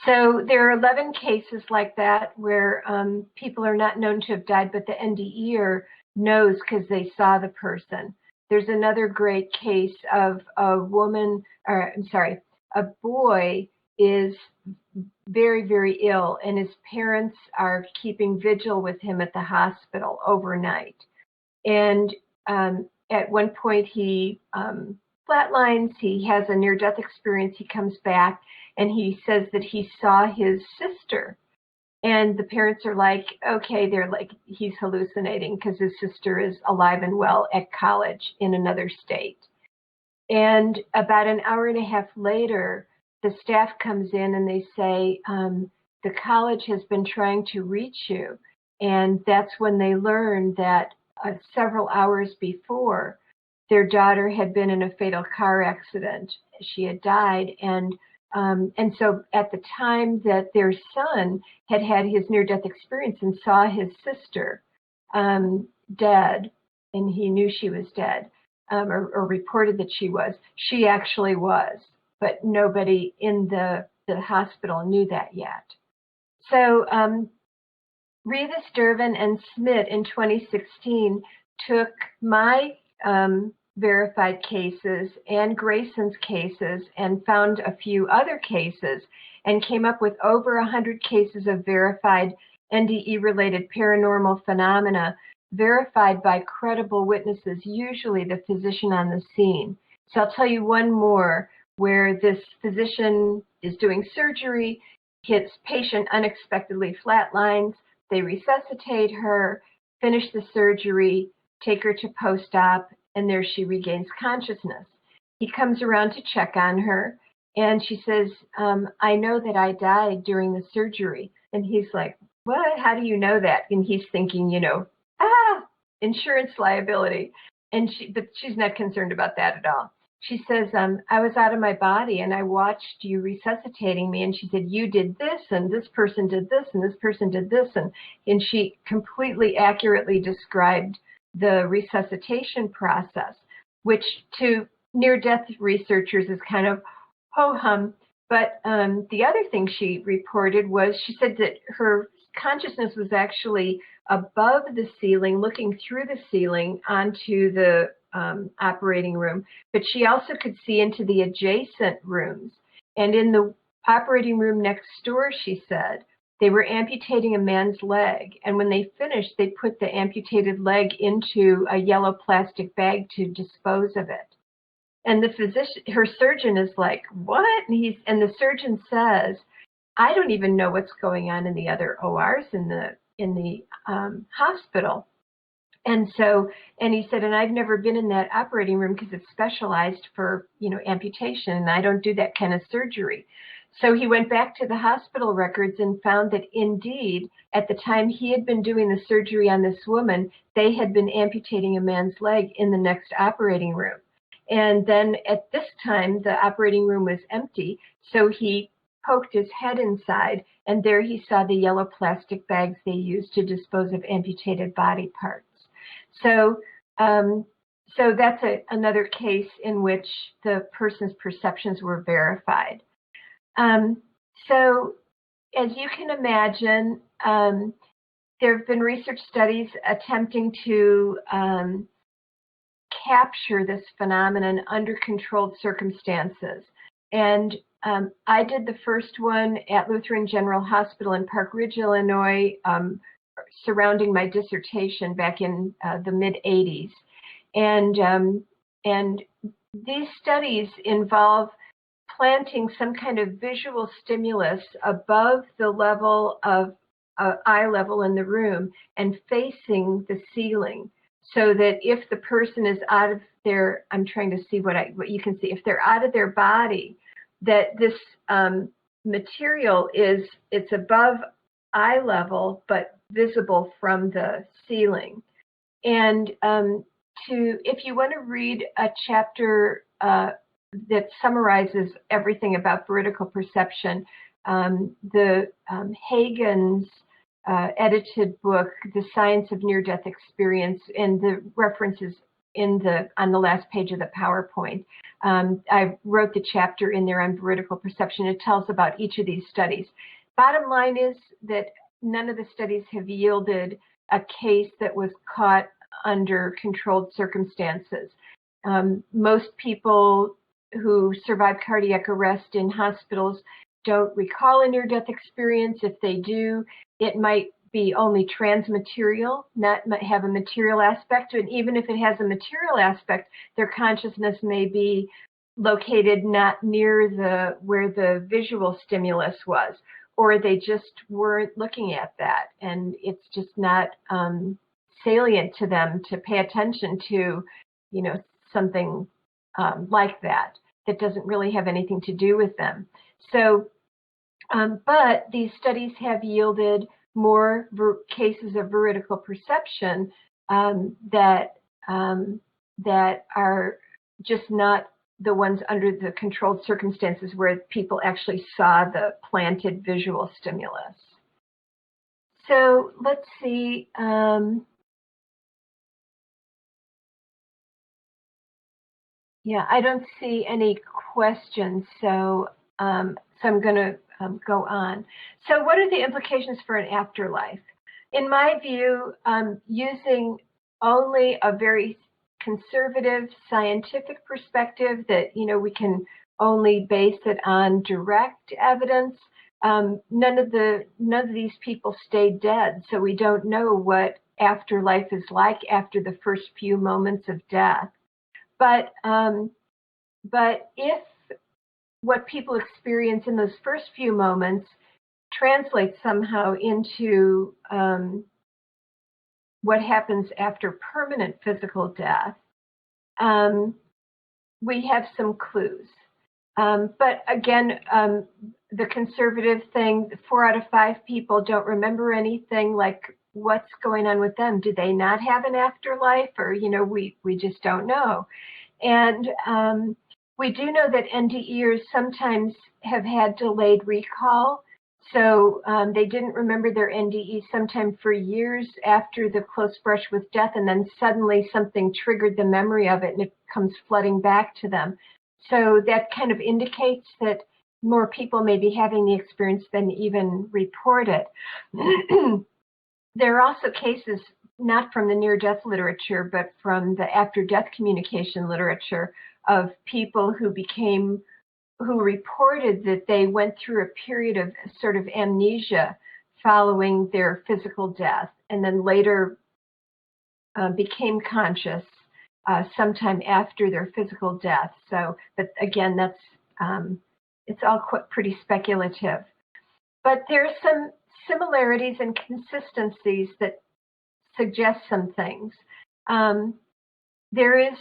Speaker 2: So there are 11 cases like that where people are not known to have died, but the NDEer knows because they saw the person. There's another great case of a boy is very, very ill, and his parents are keeping vigil with him at the hospital overnight. And at one point he flatlines, he has a near-death experience, he comes back, and he says that he saw his sister. And the parents are like, okay, they're like, he's hallucinating because his sister is alive and well at college in another state. And about an hour and a half later, the staff comes in and they say, the college has been trying to reach you. And that's when they learn that several hours before, their daughter had been in a fatal car accident. She had died, and so at the time that their son had had his near-death experience and saw his sister dead, and he knew she was dead, or reported that she actually was, but nobody in the hospital knew that yet. So Rivas, Dervin, and Smith in 2016 took my verified cases and Grayson's cases and found a few other cases and came up with over 100 cases of verified NDE-related paranormal phenomena verified by credible witnesses, usually the physician on the scene. So I'll tell you one more where this physician is doing surgery, his patient unexpectedly flatlines, they resuscitate her, finish the surgery, take her to post-op, and there she regains consciousness. He comes around to check on her, and she says, I know that I died during the surgery. And he's like, what? How do you know that? And he's thinking, insurance liability. But she's not concerned about that at all. She says, I was out of my body, and I watched you resuscitating me. And she said, you did this, and this person did this, and this person did this. And she completely accurately described the resuscitation process, which to near-death researchers is kind of ho-hum. But the other thing she reported was she said that her consciousness was actually above the ceiling, looking through the ceiling onto the operating room, but she also could see into the adjacent rooms. And in the operating room next door, she said, they were amputating a man's leg, and when they finished, they put the amputated leg into a yellow plastic bag to dispose of it. And the physician, her surgeon, is like, what? And the surgeon says, I don't even know what's going on in the other ORs in the hospital. And he said, and I've never been in that operating room because it's specialized for, amputation, and I don't do that kind of surgery. So he went back to the hospital records and found that indeed, at the time he had been doing the surgery on this woman, they had been amputating a man's leg in the next operating room. And then at this time, the operating room was empty, so he poked his head inside, and there he saw the yellow plastic bags they used to dispose of amputated body parts. So that's another case in which the person's perceptions were verified. So as you can imagine, there have been research studies attempting to capture this phenomenon under controlled circumstances. And I did the first one at Lutheran General Hospital in Park Ridge, Illinois, surrounding my dissertation back in the mid-'80s. And these studies involve planting some kind of visual stimulus above the level of eye level in the room and facing the ceiling, so that if the person is out of their, I'm trying to see what you can see, if they're out of their body, that this material it's above eye level but visible from the ceiling. And if you want to read a chapter that summarizes everything about veridical perception, the Hagen's edited book, The Science of Near-Death Experience, and the references on the last page of the PowerPoint. I wrote the chapter in there on veridical perception. It tells about each of these studies. Bottom line is that none of the studies have yielded a case that was caught under controlled circumstances. Most people who survive cardiac arrest in hospitals don't recall a near-death experience. If they do, it might be only transmaterial, not have a material aspect. And even if it has a material aspect, their consciousness may be located not near where the visual stimulus was, or they just weren't looking at that, and it's just not salient to them to pay attention to, something like that doesn't really have anything to do with them. So, but these studies have yielded more cases of veridical perception that are just not the ones under the controlled circumstances where people actually saw the planted visual stimulus. So let's see. Yeah, I don't see any questions, so I'm going to go on. So what are the implications for an afterlife? In my view, using only a very conservative scientific perspective that, we can only base it on direct evidence, none of these people stayed dead, so we don't know what afterlife is like after the first few moments of death. But if what people experience in those first few moments translates somehow into what happens after permanent physical death, we have some clues. But again, the conservative thing, 4 out of 5 people don't remember anything. Like, what's going on with them? Do they not have an afterlife? Or, we just don't know. And we do know that NDEs sometimes have had delayed recall. So they didn't remember their NDE sometime for years after the close brush with death, and then suddenly something triggered the memory of it and it comes flooding back to them. So that kind of indicates that more people may be having the experience than even report it. There are also cases, not from the near-death literature, but from the after-death communication literature, of people who reported that they went through a period of sort of amnesia following their physical death, and then later became conscious sometime after their physical death. So, but again, that's it's all pretty speculative. But there are some similarities and consistencies that suggest some things. There is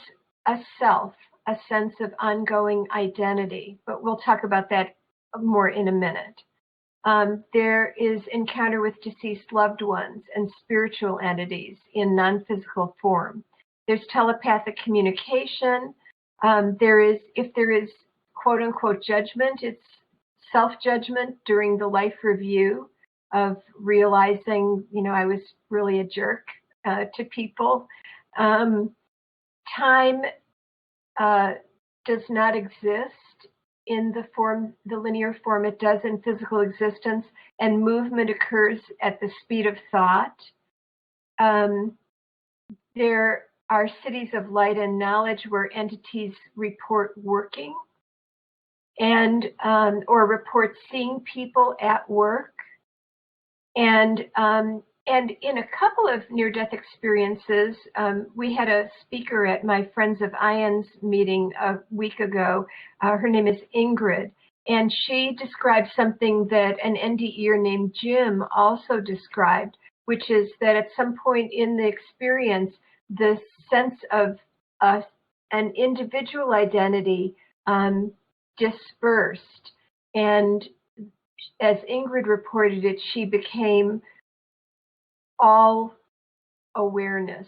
Speaker 2: a self, a sense of ongoing identity, but we'll talk about that more in a minute. There is encounter with deceased loved ones and spiritual entities in non-physical form. There's telepathic communication. If there is quote unquote judgment, it's self-judgment during the life review of realizing, I was really a jerk to people. Time does not exist in the linear form it does in physical existence, and movement occurs at the speed of thought. There are cities of light and knowledge where entities report working and or report seeing people at work. And And in a couple of near-death experiences, we had a speaker at my Friends of Ions meeting a week ago. Her name is Ingrid, and she described something that an NDEer named Jim also described, which is that at some point in the experience, the sense of an individual identity dispersed. And as Ingrid reported it, she became all awareness.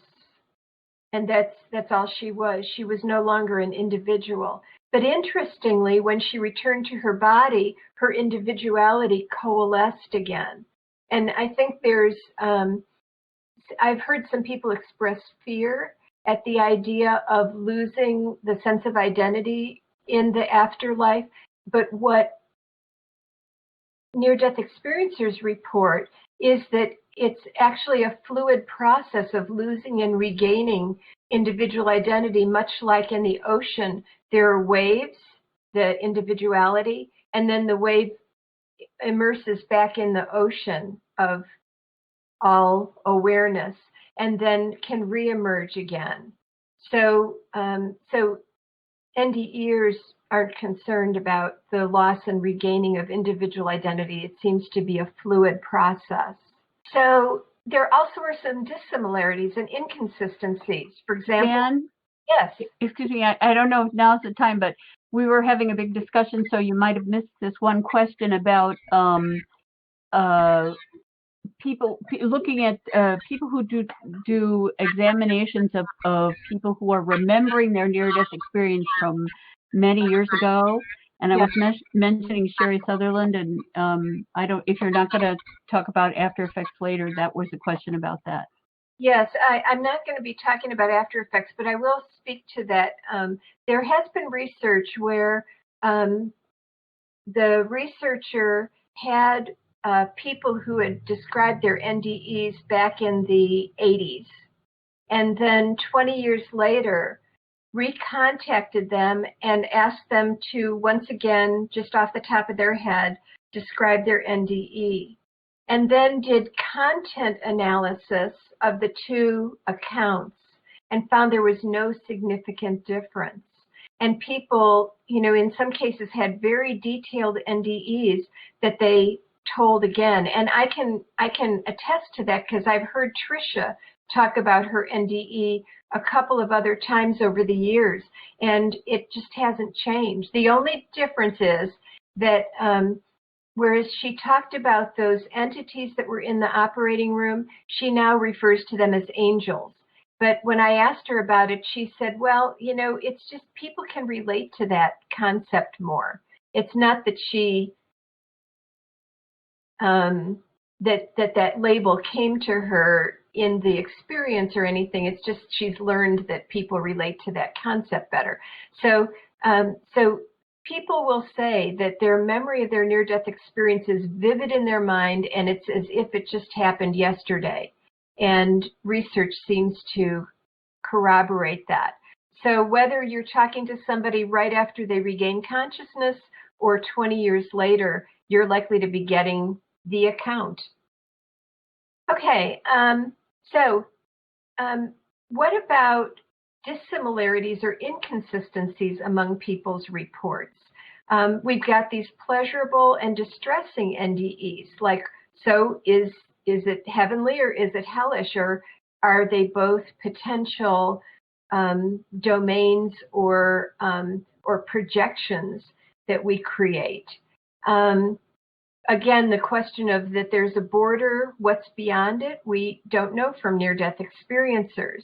Speaker 2: And that's all she was. She was no longer an individual. But interestingly, when she returned to her body, her individuality coalesced again. And I think I've heard some people express fear at the idea of losing the sense of identity in the afterlife. But what near-death experiencers report is that it's actually a fluid process of losing and regaining individual identity, much like in the ocean. There are waves, the individuality, and then the wave immerses back in the ocean of all awareness and then can reemerge again. So NDEers aren't concerned about the loss and regaining of individual identity. It seems to be a fluid process. So there also are some dissimilarities and inconsistencies. For example,
Speaker 1: Dan?
Speaker 2: Yes.
Speaker 1: Excuse me, I don't know if now's the time, but we were having a big discussion, so you might have missed this one question about people looking at people who do examinations of people who are remembering their near-death experience from many years ago. And I was mentioning Sherry Sutherland, and if you're not going to talk about after effects later, that was a question about that.
Speaker 2: Yes, I'm not going to be talking about after effects, but I will speak to that. There has been research where the researcher had people who had described their NDEs back in the 80s, and then 20 years later, recontacted them and asked them to once again, just off the top of their head, describe their NDE. And then did content analysis of the two accounts and found there was no significant difference. And people, in some cases had very detailed NDEs that they told again. And I can attest to that because I've heard Trisha talk about her NDE a couple of other times over the years, and it just hasn't changed. The only difference is that whereas she talked about those entities that were in the operating room, she now refers to them as angels. But when I asked her about it, she said, well, it's just people can relate to that concept more. It's not that she, that label came to her in the experience or anything. It's just she's learned that people relate to that concept better. So people will say that their memory of their near-death experience is vivid in their mind, and it's as if it just happened yesterday. And research seems to corroborate that. So whether you're talking to somebody right after they regain consciousness or 20 years later, you're likely to be getting the account. Okay, what about dissimilarities or inconsistencies among people's reports? We've got these pleasurable and distressing NDEs, like, so is it heavenly or is it hellish, or are they both potential domains or projections that we create? Again, the question of that there's a border, what's beyond it, we don't know from near-death experiencers.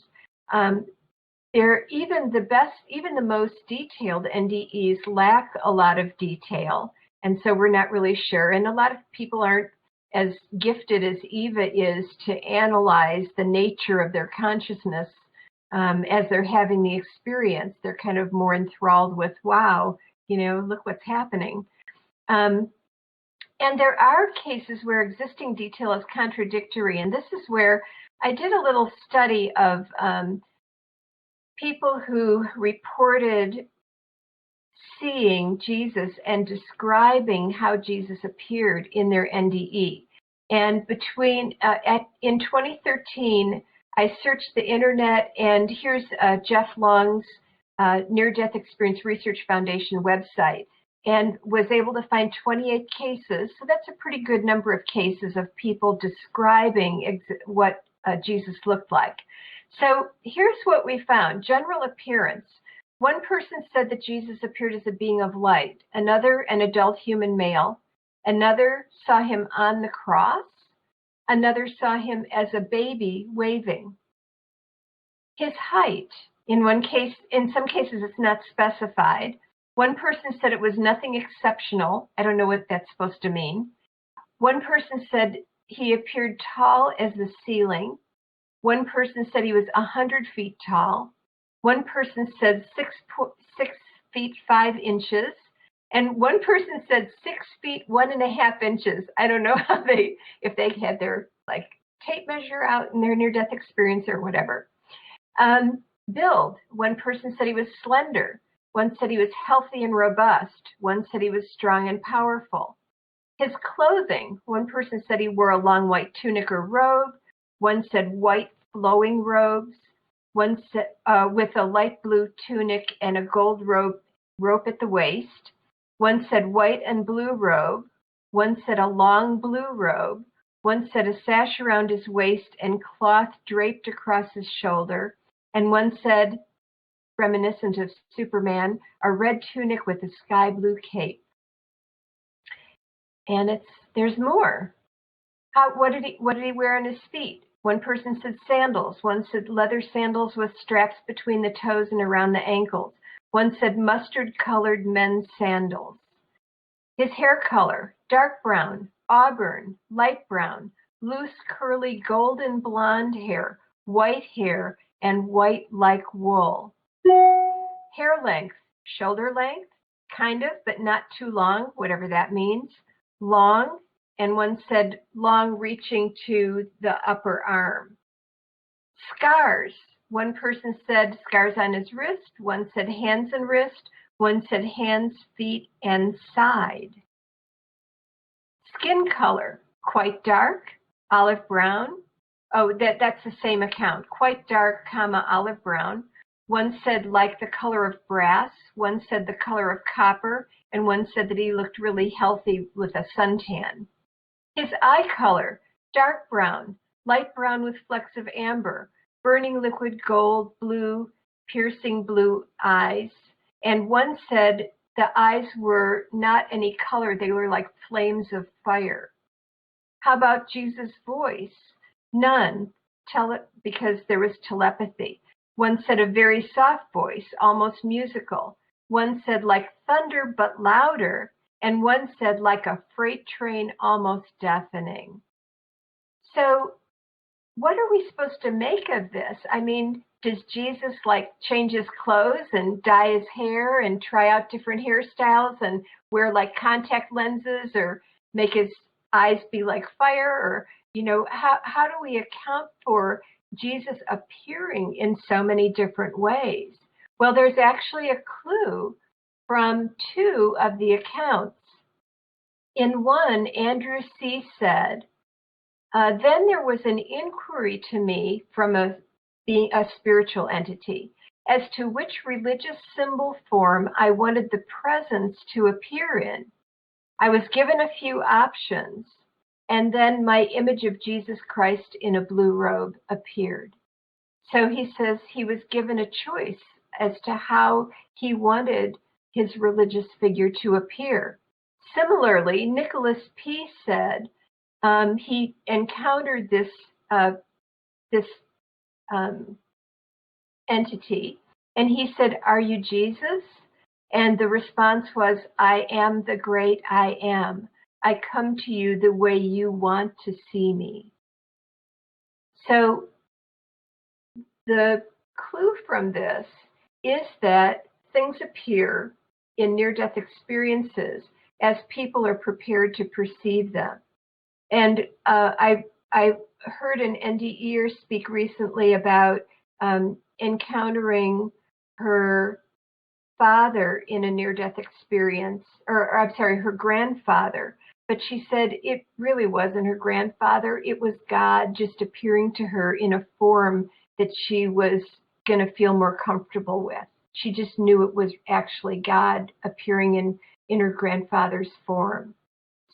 Speaker 2: Even the most detailed NDEs lack a lot of detail, and so we're not really sure. And a lot of people aren't as gifted as Eva is to analyze the nature of their consciousness as they're having the experience. They're kind of more enthralled with, wow, look what's happening. And there are cases where existing detail is contradictory, and this is where I did a little study of people who reported seeing Jesus and describing how Jesus appeared in their NDE. And in 2013, I searched the internet, and here's Jeff Long's Near-Death Experience Research Foundation website, and was able to find 28 cases. So that's a pretty good number of cases of people describing what Jesus looked like. So here's what we found. General appearance. One person said that Jesus appeared as a being of light. Another, an adult human male. Another saw him on the cross. Another saw him as a baby waving. His height, in some cases it's not specified. One person said it was nothing exceptional. I don't know what that's supposed to mean. One person said he appeared tall as the ceiling. One person said he was 100 feet tall. One person said 6 feet 5 inches. And one person said 6 feet 1.5 inches. I don't know if they had their tape measure out in their near-death experience or whatever. Build. One person said he was slender. One said he was healthy and robust. One said he was strong and powerful. His clothing. One person said he wore a long white tunic or robe. One said white flowing robes. One said with a light blue tunic and a gold rope at the waist. One said white and blue robe. One said a long blue robe. One said a sash around his waist and cloth draped across his shoulder. And one said, reminiscent of Superman, a red tunic with a sky blue cape. And there's more. What did he wear on his feet? One person said sandals. One said leather sandals with straps between the toes and around the ankles. One said mustard-colored men's sandals. His hair color, dark brown, auburn, light brown, loose, curly, golden blonde hair, white hair, and white like wool. Hair length, shoulder length, kind of, but not too long, whatever that means. Long, and one said long reaching to the upper arm. Scars. One person said scars on his wrist. One said hands and wrist. One said hands, feet, and side. Skin color. Quite dark, olive brown. Oh, that's the same account. Quite dark, olive brown. One said like the color of brass. One said the color of copper. And one said that he looked really healthy with a suntan. His eye color, dark brown, light brown with flecks of amber, burning liquid gold, blue, piercing blue eyes. And one said the eyes were not any color, they were like flames of fire. How about Jesus' voice? None, because there was telepathy. One said a very soft voice, almost musical. One said like thunder but louder. And one said like a freight train, almost deafening. So what are we supposed to make of this? I mean, does Jesus change his clothes and dye his hair and try out different hairstyles and wear contact lenses or make his eyes be like fire? Or, how do we account for Jesus appearing in so many different ways? Well, there's actually a clue from 2 of the accounts. In one, Andrew C. said, then there was an inquiry to me from a spiritual entity as to which religious symbol form I wanted the presence to appear in. I was given a few options, and then my image of Jesus Christ in a blue robe appeared. So he says he was given a choice as to how he wanted his religious figure to appear. Similarly, Nicholas P. said he encountered this entity, and he said, "Are you Jesus?" And the response was, "I am the great I am. I come to you the way you want to see me." So the clue from this is that things appear in near-death experiences as people are prepared to perceive them. And I heard an NDEer speak recently about encountering her father in a near-death experience, or I'm sorry, her grandfather, but she said it really wasn't her grandfather. It was God just appearing to her in a form that she was going to feel more comfortable with. She just knew it was actually God appearing in her grandfather's form.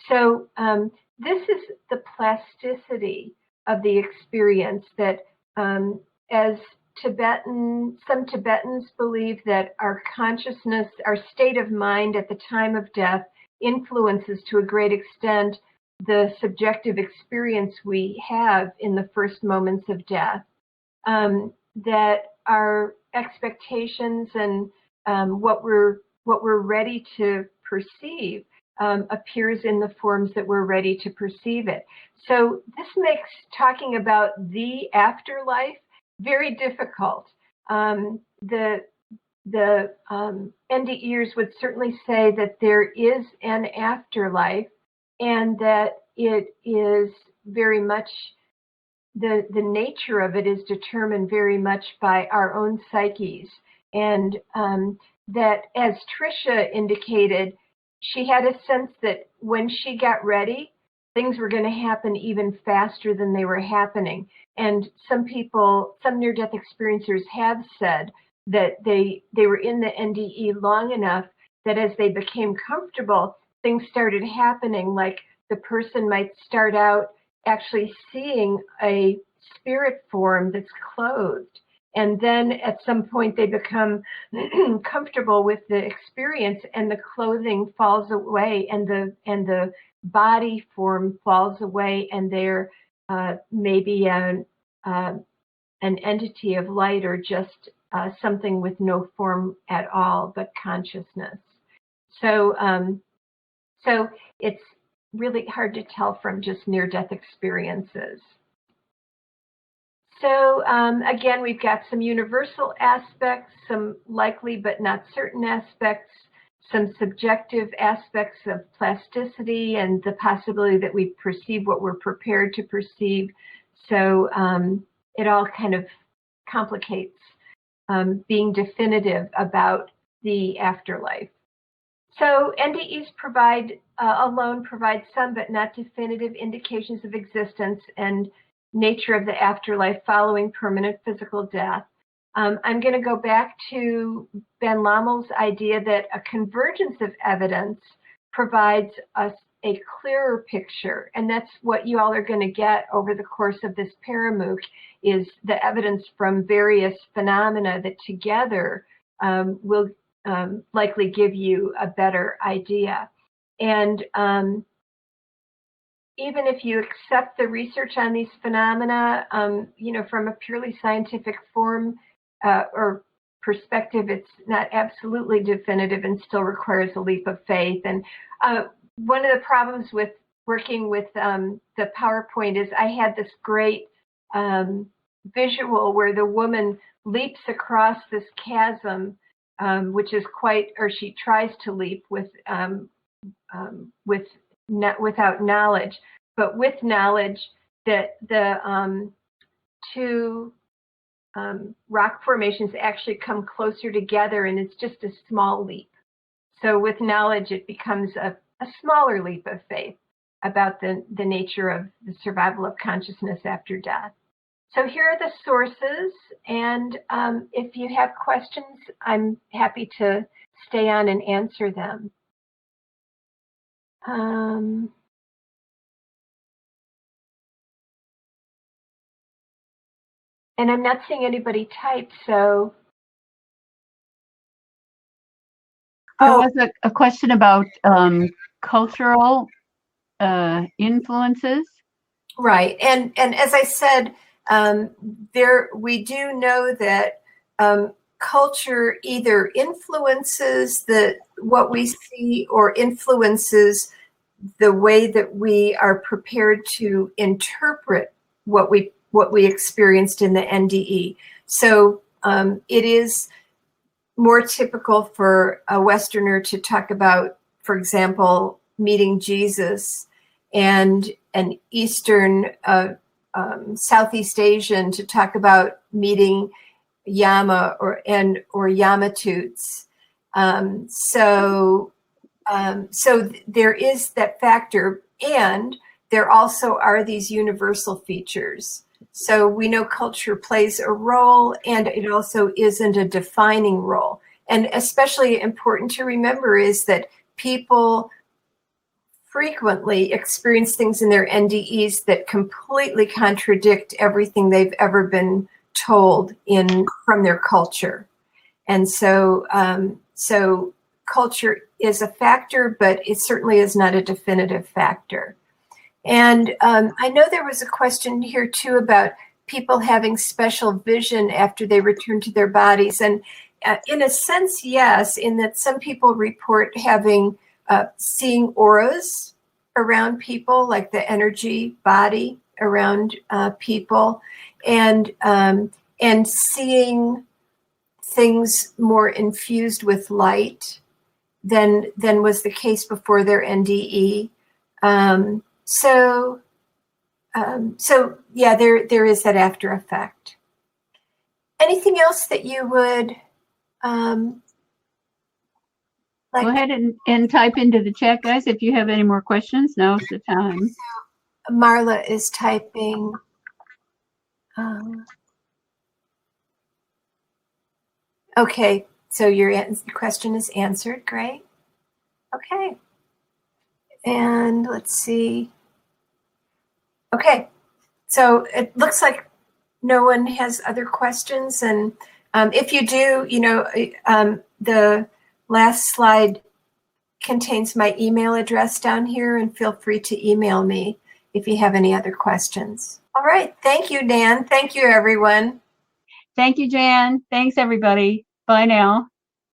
Speaker 2: So this is the plasticity of the experience that as some Tibetans believe that our consciousness, our state of mind at the time of death influences to a great extent the subjective experience we have in the first moments of death. That our expectations and what we're ready to perceive appears in the forms that we're ready to perceive it. So this makes talking about the afterlife very difficult. The NDEs would certainly say that there is an afterlife, and that it is very much the nature of it is determined very much by our own psyches, and that, as Trisha indicated, she had a sense that when she got ready, things were going to happen even faster than they were happening. And some near-death experiencers have said that they were in the NDE long enough that as they became comfortable, things started happening, like the person might start out actually seeing a spirit form that's clothed. And then at some point they become comfortable with the experience, and the clothing falls away, and the body form falls away, and they're maybe an entity of light, or just something with no form at all but consciousness. So it's really hard to tell from just near-death experiences. So again, we've got some universal aspects, some likely but not certain aspects, some subjective aspects of plasticity, and the possibility that we perceive what we're prepared to perceive. So it all kind of complicates being definitive about the afterlife. So NDEs alone provide some but not definitive indications of existence and nature of the afterlife following permanent physical death. I'm going to go back to Ben Lamel's idea that a convergence of evidence provides us a clearer picture, and that's what you all are going to get over the course of this ParaMOOC, is the evidence from various phenomena that together will likely give you a better idea. And even if you accept the research on these phenomena, from a purely scientific form or perspective, it's not absolutely definitive and still requires a leap of faith. And one of the problems with working with the PowerPoint is I had this great visual where the woman leaps across this chasm, which is she tries to leap without knowledge, but with knowledge that the two rock formations actually come closer together, and it's just a small leap. So with knowledge, it becomes a smaller leap of faith about the nature of the survival of consciousness after death. So here are the sources, and if you have questions, I'm happy to stay on and answer them. And I'm not seeing anybody type, so.
Speaker 1: There was a question about cultural influences.
Speaker 2: Right, and as I said, we do know that culture either influences what we see, or influences the way that we are prepared to interpret what we experienced in the NDE. So it is more typical for a Westerner to talk about, for example, meeting Jesus, and an Eastern, Southeast Asian to talk about meeting Yama or Yamatoots. So there is that factor. And there also are these universal features. So we know culture plays a role, and it also isn't a defining role. And especially important to remember is that people frequently experience things in their NDEs that completely contradict everything they've ever been told from their culture. And so, so culture is a factor, but it certainly is not a definitive factor. And I know there was a question here too about people having special vision after they return to their bodies. And in a sense, yes, in that some people report having seeing auras around people, like the energy body around people, and seeing things more infused with light than was the case before their NDE. So yeah, there is that after effect. Anything else that you would like?
Speaker 1: Go ahead and type into the chat, guys, if you have any more questions. Now's the time.
Speaker 2: Marla is typing. Okay, so your question is answered. Great. Okay. And let's see. Okay, so it looks like no one has other questions. And if you do, the last slide contains my email address down here, and feel free to email me if you have any other questions. All right. Thank you, Dan. Thank you, everyone.
Speaker 1: Thank you, Jan. Thanks, everybody. Bye now.